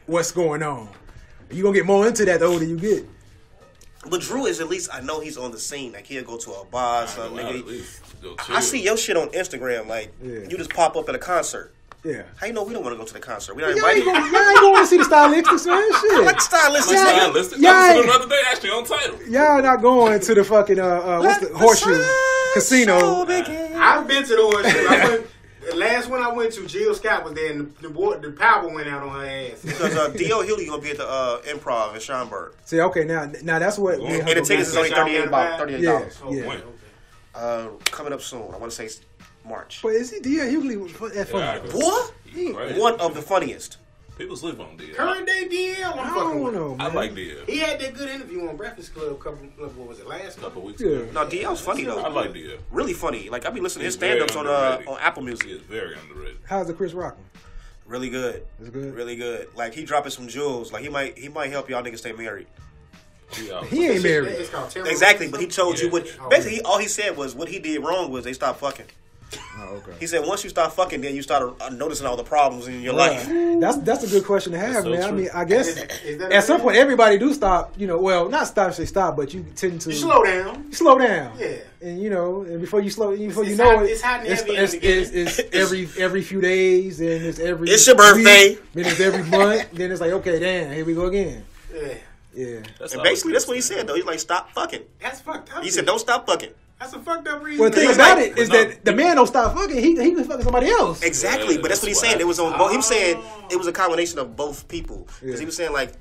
Speaker 2: what's going on. You gonna get more into that the older you get.
Speaker 3: But Drew is at least I know he's on the scene. Like he'll go to a bar or something.
Speaker 4: At
Speaker 3: Nigga.
Speaker 4: least go chill.
Speaker 3: I see your shit on Instagram. Like
Speaker 2: Yeah.
Speaker 3: you just pop up at a concert.
Speaker 2: Yeah.
Speaker 3: How you know we don't want to go to the concert? We not
Speaker 2: Y'all ain't
Speaker 3: invited.
Speaker 2: going to see the stylistics, man. Shit.
Speaker 3: What stylistic?
Speaker 2: Yeah.
Speaker 4: Stylistic.
Speaker 2: Yeah.
Speaker 4: I listened to another day actually on title.
Speaker 2: Y'all not going to the fucking what's the horseshoe casino?
Speaker 5: I've been to the horseshoe. The last one I went to, Jill Scott was there, and the power went out on her ass.
Speaker 3: Because D.O. Hewley gonna be at the Improv in Schaumburg.
Speaker 2: See, okay, now that's what. me
Speaker 3: And
Speaker 2: her
Speaker 3: the
Speaker 2: go
Speaker 3: tickets is
Speaker 2: back
Speaker 3: only
Speaker 2: to.
Speaker 3: $38.
Speaker 2: Yeah,
Speaker 5: Oh,
Speaker 2: yeah.
Speaker 5: okay.
Speaker 3: Coming up soon. I want to say March.
Speaker 2: But is he D.L. Hughley that funny?
Speaker 4: Yeah,
Speaker 3: What?
Speaker 4: Right.
Speaker 3: One of the funniest.
Speaker 4: People sleep on D.
Speaker 5: Current day DL, I'm
Speaker 2: I
Speaker 5: fucking
Speaker 2: don't
Speaker 5: with him.
Speaker 2: know,
Speaker 4: I
Speaker 2: man.
Speaker 4: like D.
Speaker 5: He had that good interview on Breakfast Club what was it, last
Speaker 4: A couple
Speaker 5: month?
Speaker 4: weeks
Speaker 2: Yeah.
Speaker 4: ago.
Speaker 3: No, DL's funny though.
Speaker 4: I like D.
Speaker 3: Really funny. Like I be listening to his
Speaker 4: He's very
Speaker 3: stand-ups
Speaker 4: underrated.
Speaker 3: on Apple
Speaker 4: He
Speaker 3: Music.
Speaker 4: is very underrated.
Speaker 2: How's the Chris Rock one?
Speaker 3: Really good.
Speaker 2: It's good.
Speaker 3: Really good. Like he dropping some jewels. Like he might help y'all niggas stay married.
Speaker 2: He ain't married.
Speaker 5: It's called Terror.
Speaker 3: Exactly, but he told you
Speaker 4: Yeah.
Speaker 3: what. Basically, all he said was what he did wrong was they stopped fucking.
Speaker 2: Oh, okay.
Speaker 3: He said once you start fucking, then you start noticing all the problems in your life.
Speaker 2: That's a good question to have,
Speaker 4: That's so
Speaker 2: man. I
Speaker 4: true.
Speaker 2: mean, I guess
Speaker 5: Is that
Speaker 2: at some point everybody do stop. You know, well, not stop say stop, but you tend to
Speaker 5: You slow down.
Speaker 2: You slow down.
Speaker 5: Yeah.
Speaker 2: And you know, and before you
Speaker 5: It's
Speaker 2: know
Speaker 5: hot-
Speaker 2: it,
Speaker 5: it's hot and heavy in the
Speaker 2: it's every few days, and it's every.
Speaker 3: It's your birthday.
Speaker 2: week, then it's every month. Then it's like, okay, damn, here we go again.
Speaker 5: Yeah.
Speaker 2: Yeah.
Speaker 3: And basically, that's what he said though. He's like, stop fucking.
Speaker 5: That's fucked up.
Speaker 3: He said, don't stop fucking.
Speaker 5: That's a fucked up reason.
Speaker 2: Well, the thing
Speaker 3: He's
Speaker 2: about
Speaker 3: like-
Speaker 2: it is that the man don't stop fucking. He was fucking somebody else.
Speaker 3: Exactly,
Speaker 4: Yeah,
Speaker 3: but that's what he's
Speaker 4: that's
Speaker 3: saying.
Speaker 4: what
Speaker 3: It was on. He was saying it was a combination of both people because
Speaker 2: Yeah.
Speaker 3: he was saying like,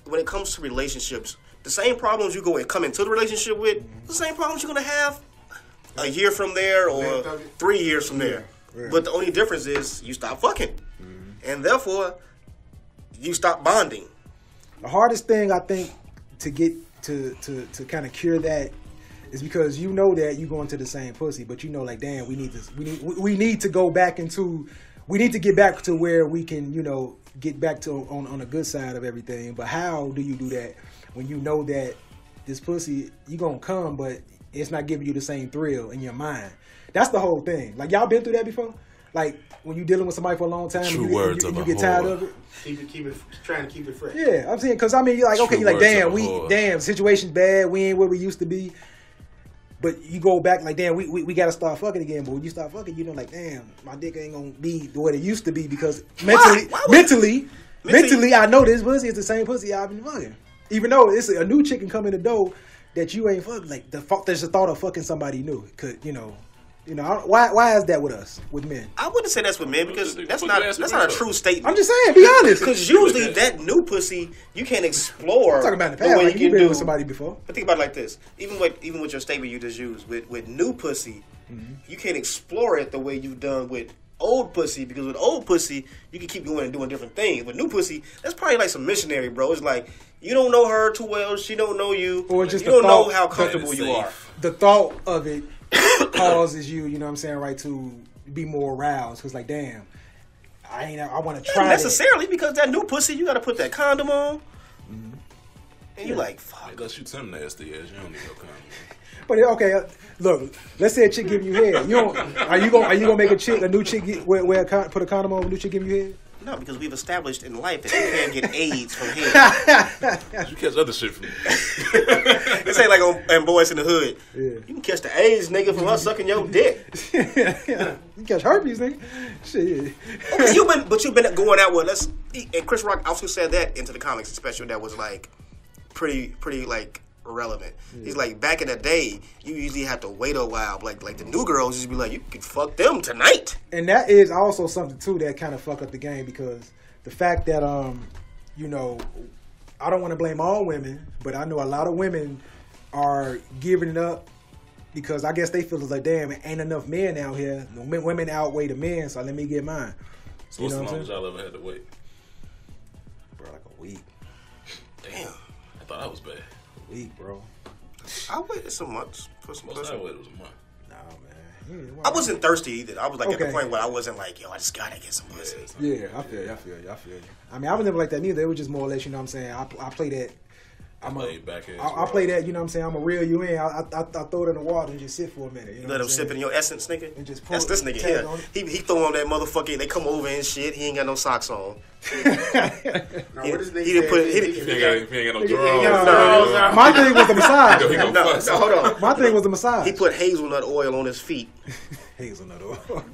Speaker 3: when it comes to relationships, the same problems you go and come into the relationship with, the same problems you're gonna have a year from there or 3 years from there.
Speaker 2: Yeah.
Speaker 3: But the only difference is you stop fucking, and therefore you stop bonding.
Speaker 2: The hardest thing I think to get to kind of cure that is because you know that you going to the same pussy, but you know like damn, we need to go back into we need to get back to where we can get back to on a good side of everything. But how do you do that when you know that this pussy you gonna come, but it's not giving you the same thrill in your mind. That's the whole thing. Like, y'all been through that before? Like, when you dealing with somebody for a long time,
Speaker 4: True
Speaker 2: and you
Speaker 4: words of
Speaker 2: you
Speaker 4: a
Speaker 2: get tired
Speaker 4: whore.
Speaker 2: of it.
Speaker 5: Trying to keep it fresh.
Speaker 2: Yeah, I'm saying, because I mean, you're like, okay,
Speaker 4: True
Speaker 2: you're like,
Speaker 4: words of a whore.
Speaker 2: damn, situation's bad. We ain't where we used to be. But you go back like, damn, we got to start fucking again. But when you start fucking, you know, like, damn, my dick ain't gonna be the way it used to be because mentally, I know this pussy is the same pussy I've been fucking. Even though it's a new chick can come in the door that you ain't fucking, like there's the thought of fucking somebody new. Could you know, why is that with us, with men?
Speaker 3: I wouldn't say that's with men because that's not a true statement.
Speaker 2: I'm just saying, be honest.
Speaker 3: Because usually that new pussy you can't explore.
Speaker 2: I'm talking about in the
Speaker 3: the
Speaker 2: past,
Speaker 3: way
Speaker 2: like
Speaker 3: you
Speaker 2: you've
Speaker 3: can
Speaker 2: been
Speaker 3: do.
Speaker 2: with somebody before.
Speaker 3: But think about it like this: even with your statement you just used with new pussy, you can't explore it the way you've done with old pussy because with old pussy you can keep going and doing different things. With new pussy, that's probably like some missionary, bro. It's like you don't know her too well, she don't know you,
Speaker 2: Or just
Speaker 3: you
Speaker 2: the
Speaker 3: don't know
Speaker 2: thought
Speaker 3: how
Speaker 2: that
Speaker 3: comfortable
Speaker 4: it's
Speaker 3: you
Speaker 4: safe.
Speaker 3: are.
Speaker 2: The thought of it causes you, you know what I'm saying, right, to be more aroused. Because, like, damn, I want to try
Speaker 3: Not
Speaker 2: that.
Speaker 3: necessarily because that new pussy you got to put that condom on, and you're like, fuck.
Speaker 4: Unless you Tim nasty ass, you don't need no condom.
Speaker 2: But okay, look, let's say a chick give you head. Are you gonna make a new chick put a condom on when a new chick give you head?
Speaker 3: No, because we've established in life that you can't get AIDS from head.
Speaker 4: You catch other shit from me.
Speaker 3: This ain't like on Boys in the Hood.
Speaker 2: Yeah.
Speaker 3: You can catch the AIDS, nigga, from us sucking your dick.
Speaker 2: You catch herpes, nigga. Shit.
Speaker 3: Okay, you've been going out with and Chris Rock also said that into the comics special that was like pretty like irrelevant. He's like, back in the day, you usually have to wait a while. Like the new girls just be like, you can fuck them tonight.
Speaker 2: And that is also something too that kind of fuck up the game because the fact that you know, I don't want to blame all women, but I know a lot of women are giving it up because I guess they feel like, damn, it ain't enough men out here. The women outweigh the men, so let me get mine.
Speaker 4: So what's the longest y'all ever had to wait?
Speaker 2: Bro, like a week.
Speaker 3: Damn.
Speaker 4: I thought that was bad.
Speaker 2: Week, bro.
Speaker 3: I waited some months for some
Speaker 4: Most
Speaker 3: pussy.
Speaker 4: I waited was a month.
Speaker 2: Nah, man.
Speaker 3: I wasn't thirsty either. I was like at
Speaker 2: Okay.
Speaker 3: the point where I wasn't like, yo, I just gotta get some pussy.
Speaker 2: Yeah, I feel you. I mean, I was never like that neither. It was just more or less, you know what I'm saying. I play that. I play that. You know what I'm saying. I'm a reel you in. I throw it in the water and just sit for a minute. You know
Speaker 3: Let him
Speaker 2: what I'm
Speaker 3: sip in
Speaker 2: saying?
Speaker 3: your essence, nigga.
Speaker 2: And just
Speaker 3: That's
Speaker 2: pull-
Speaker 3: this nigga
Speaker 2: tag
Speaker 3: here.
Speaker 2: on it.
Speaker 3: He throw on that motherfucker. They come over and shit. He ain't got no socks on.
Speaker 5: Now, what this nigga
Speaker 3: He didn't put it.
Speaker 5: said,
Speaker 4: If you ain't got no
Speaker 2: No,
Speaker 4: drawers.
Speaker 2: my thing was the massage.
Speaker 4: He gonna
Speaker 3: No,
Speaker 4: fuck.
Speaker 3: no, hold on.
Speaker 2: My thing was the massage.
Speaker 3: He put hazelnut oil on his feet.
Speaker 2: Hazelnut oil.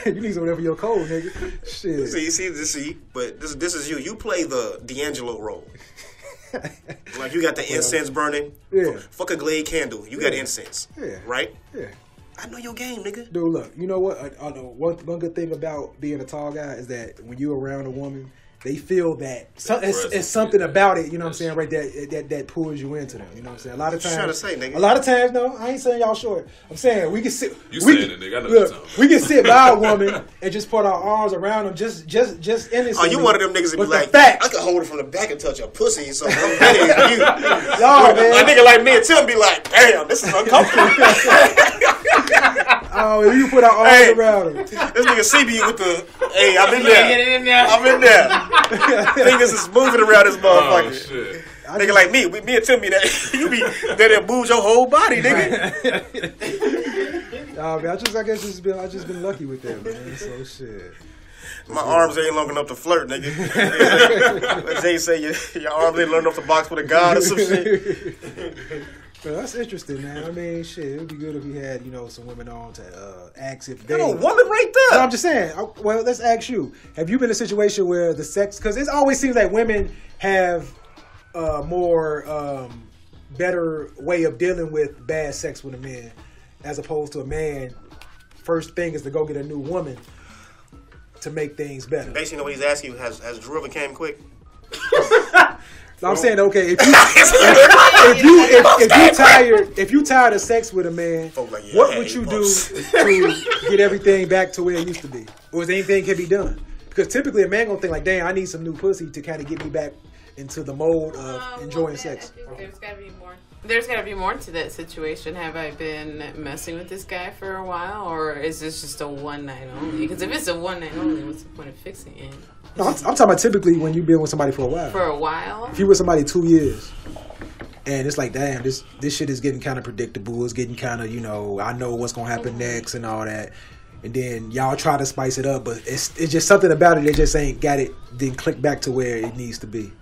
Speaker 2: You need some of that for your cold, nigga. Shit.
Speaker 3: See. But this is you. You play the D'Angelo role. Like you got the incense burning.
Speaker 2: Yeah.
Speaker 3: Fuck a Glade candle. You got incense.
Speaker 2: Yeah.
Speaker 3: Right?
Speaker 2: Yeah.
Speaker 3: I know your game, nigga.
Speaker 2: Dude, look, you know what? One good thing about being a tall guy is that when you're around a woman, they feel that it's something about it. You know what I'm saying? Right, that pulls you into them. You know what I'm saying? A lot of
Speaker 3: What you
Speaker 2: times,
Speaker 3: trying to say, nigga?
Speaker 2: a lot of times, no, I ain't saying y'all short. I'm saying we can sit.
Speaker 4: You
Speaker 2: we
Speaker 4: saying
Speaker 2: can-
Speaker 4: it, nigga. I know what you're
Speaker 2: Look,
Speaker 4: talking about.
Speaker 2: we can sit by a woman and just put our arms around them, just innocently.
Speaker 3: Oh, you one of them niggas that be
Speaker 2: But the
Speaker 3: like,
Speaker 2: fact,
Speaker 3: I can hold it from the back and touch your pussy, so I'm better than you.
Speaker 2: y'all,
Speaker 3: A
Speaker 2: man.
Speaker 3: nigga like me and Tim be like, damn, this is uncomfortable.
Speaker 2: Oh, you put our arms
Speaker 3: Hey.
Speaker 2: around them.
Speaker 3: This nigga CB with the, hey, I'm in
Speaker 6: Get
Speaker 3: there.
Speaker 6: it in there.
Speaker 3: I'm in there. Fingers is moving around this
Speaker 4: Oh,
Speaker 3: motherfucker.
Speaker 4: shit.
Speaker 3: Nigga like me and Tim be that, you be that moves your whole body, nigga.
Speaker 2: Man, I guess I just been lucky with that, man. So shit.
Speaker 3: My arms ain't long enough to flirt, nigga. What Jay say, your arms ain't long enough to box with a god or some shit.
Speaker 2: Well, that's interesting, man. I mean, shit, it would be good if we had, some women on to ask if they.
Speaker 3: Got a woman right
Speaker 2: No,
Speaker 3: there.
Speaker 2: I'm just saying. Well, let's ask you. Have you been in a situation where the sex? Because it always seems like women have more better way of dealing with bad sex with a man, as opposed to a man. First thing is to go get a new woman to make things better.
Speaker 3: Basically, what he's asking you, has Drew ever came quick?
Speaker 2: So I'm saying, okay, if you tired of sex with a man,
Speaker 3: Folk like, yeah,
Speaker 2: what
Speaker 3: hey,
Speaker 2: would you do
Speaker 3: folks.
Speaker 2: to get everything back to where it used to be? Or is anything can be done? Because typically a man gonna think like, damn, I need some new pussy to kind of get me back into the mode of enjoying sex.
Speaker 6: I think there's gotta be more. There's gotta be more to that situation. Have I been messing with this guy for a while, or is this just a one night only? Because if it's a one night only, what's the point of fixing it?
Speaker 2: No, I'm talking about typically when you've been with somebody for a while.
Speaker 6: For a while?
Speaker 2: If you with somebody 2 years, And it's like, damn, this shit is getting kind of predictable. It's getting kind of, I know what's gonna happen next and all that. And then y'all try to spice it up, but it's just something about it that just ain't got it. Then click back to where it needs to be.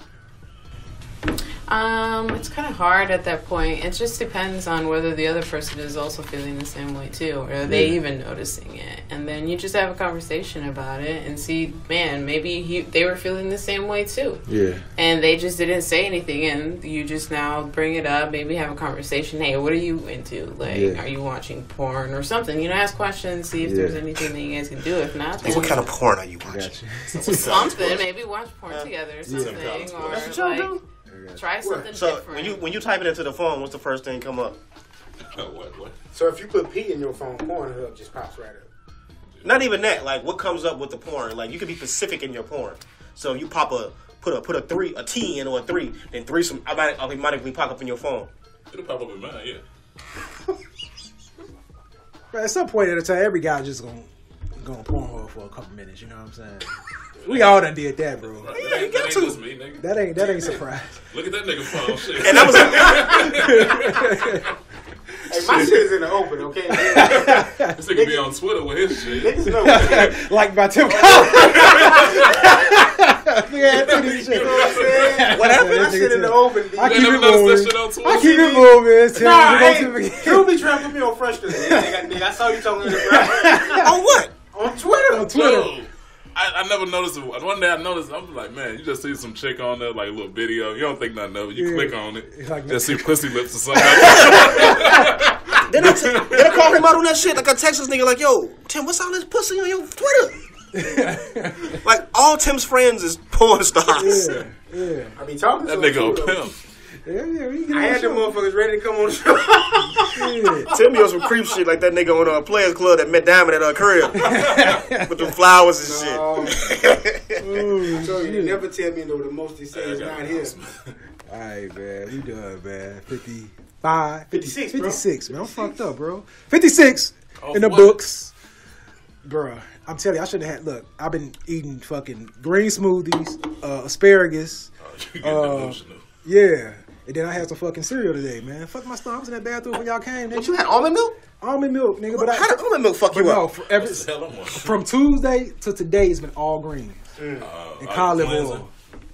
Speaker 6: It's kind of hard at that point. It just depends on whether the other person is also feeling the same way too, or are they even noticing it. And then you just have a conversation about it and see, man, maybe they were feeling the same way too.
Speaker 2: Yeah.
Speaker 6: And they just didn't say anything, and you just now bring it up, maybe have a conversation. Hey, what are you into? Like, are you watching porn or something? Ask questions, see if there's anything that you guys can do. If not, then
Speaker 3: what kind of porn are you watching?
Speaker 6: Something. Maybe watch porn together or something. Or
Speaker 3: that's what y'all do?
Speaker 6: Try something
Speaker 3: so
Speaker 6: different.
Speaker 3: when you type it into the phone, what's the first thing come up?
Speaker 4: What?
Speaker 5: So if you put P in your phone, Pornhub just pops right up.
Speaker 3: Not even that. Like, what comes up with the porn? Like, you can be specific in your porn. So if you put a T in or a 3, then threesome automatically pop up in your phone.
Speaker 4: It'll pop up in mine, yeah.
Speaker 2: But at some point at a time, every guy just gonna Pornhub for a couple minutes. You know what I'm saying? We all done did that, bro.
Speaker 4: Right, that ain't just me, nigga.
Speaker 2: That ain't surprise.
Speaker 4: Look at that nigga phone, shit.
Speaker 3: And that was
Speaker 5: Hey, my shit is in the open, okay?
Speaker 4: This nigga be on Twitter with his shit.
Speaker 5: Niggas know.
Speaker 2: Like by Tim Collins. Yeah, I these shit.
Speaker 5: You know what I'm saying?
Speaker 3: What happened?
Speaker 5: My shit in the open.
Speaker 2: I
Speaker 4: You
Speaker 2: keep
Speaker 4: never
Speaker 2: it
Speaker 4: noticed that
Speaker 2: moving.
Speaker 4: shit on Twitter?
Speaker 2: I keep it moving. Tim.
Speaker 5: Drew be trying to put me on frustration. Nigga, I saw you talking to the
Speaker 3: on what?
Speaker 5: on Twitter.
Speaker 2: On Twitter.
Speaker 4: No. I never noticed it. One day I noticed, I'm like, man, you just see some chick on there, like a little video. You don't think nothing of it. You click on it.
Speaker 2: It's like,
Speaker 4: Just see pussy lips or something.
Speaker 3: Then I call him out on that shit. Like, I text this nigga like, yo, Tim, what's all this pussy on your Twitter? Like, all Tim's friends is porn stars.
Speaker 2: Yeah.
Speaker 5: I be talking to
Speaker 4: That nigga
Speaker 5: him,
Speaker 4: a
Speaker 5: too, though.
Speaker 4: pimp.
Speaker 2: Yeah, we get
Speaker 5: I had them motherfuckers ready to come on the show.
Speaker 3: Tim be on some creep shit like that nigga on a Players Club that met Diamond at her crib. With them flowers and shit.
Speaker 5: I told you, they never tell me no, the most they say is not here.
Speaker 2: All right, man. We done, man. 55.
Speaker 5: 56, bro.
Speaker 2: 56, man. I'm fucked up, bro. 56 in the
Speaker 4: what?
Speaker 2: books. Bruh, I'm telling you, I should have had, look, I've been eating fucking green smoothies, asparagus.
Speaker 4: You get delusional.
Speaker 2: Yeah. And then I had some fucking cereal today, man. Fuck my stomach. I was in that bathroom when y'all came.
Speaker 3: What, you had almond milk?
Speaker 2: Almond milk, nigga. But
Speaker 3: How did almond milk fuck you
Speaker 2: no,
Speaker 3: up?
Speaker 4: What the hell I'm on?
Speaker 2: from Tuesday to today, it's been all green. And
Speaker 4: All
Speaker 2: olive
Speaker 4: cleansing.
Speaker 2: oil.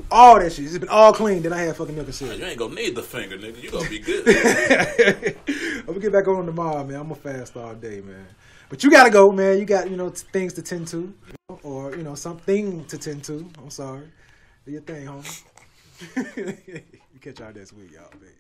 Speaker 2: All that shit. It's been all clean. Then I had fucking milk and cereal.
Speaker 4: You ain't gonna need the finger, nigga. You gonna be good.
Speaker 2: I'm gonna get back on tomorrow, man. I'm gonna fast all day, man. But you gotta go, man. You got, things to tend to. Or, something to tend to. I'm sorry. Do your thing, homie. You catch y'all this week, y'all, baby.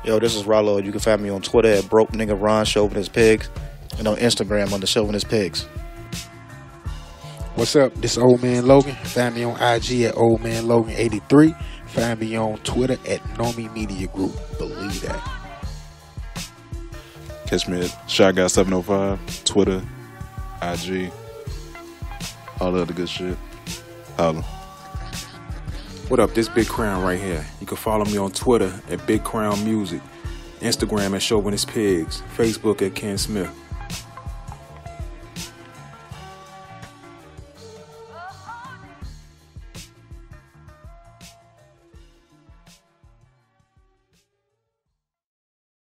Speaker 7: Yo, this is Rollo. You can find me on Twitter at Broke Nigga Ron Chauvinist Pigs and on Instagram under Chauvinist Pigs.
Speaker 5: What's up? This is Old Man Logan. Find me on IG at Old Man Logan 83. Find me on Twitter at Nomi Media Group. Believe that.
Speaker 4: Catch me at Shy Guy 705, Twitter, IG, all the other good shit. Holla.
Speaker 8: What up? This Big Crown right here. You can follow me on Twitter at Big Crown Music, Instagram at Chauvinist Pigs, Facebook at Ken Smith.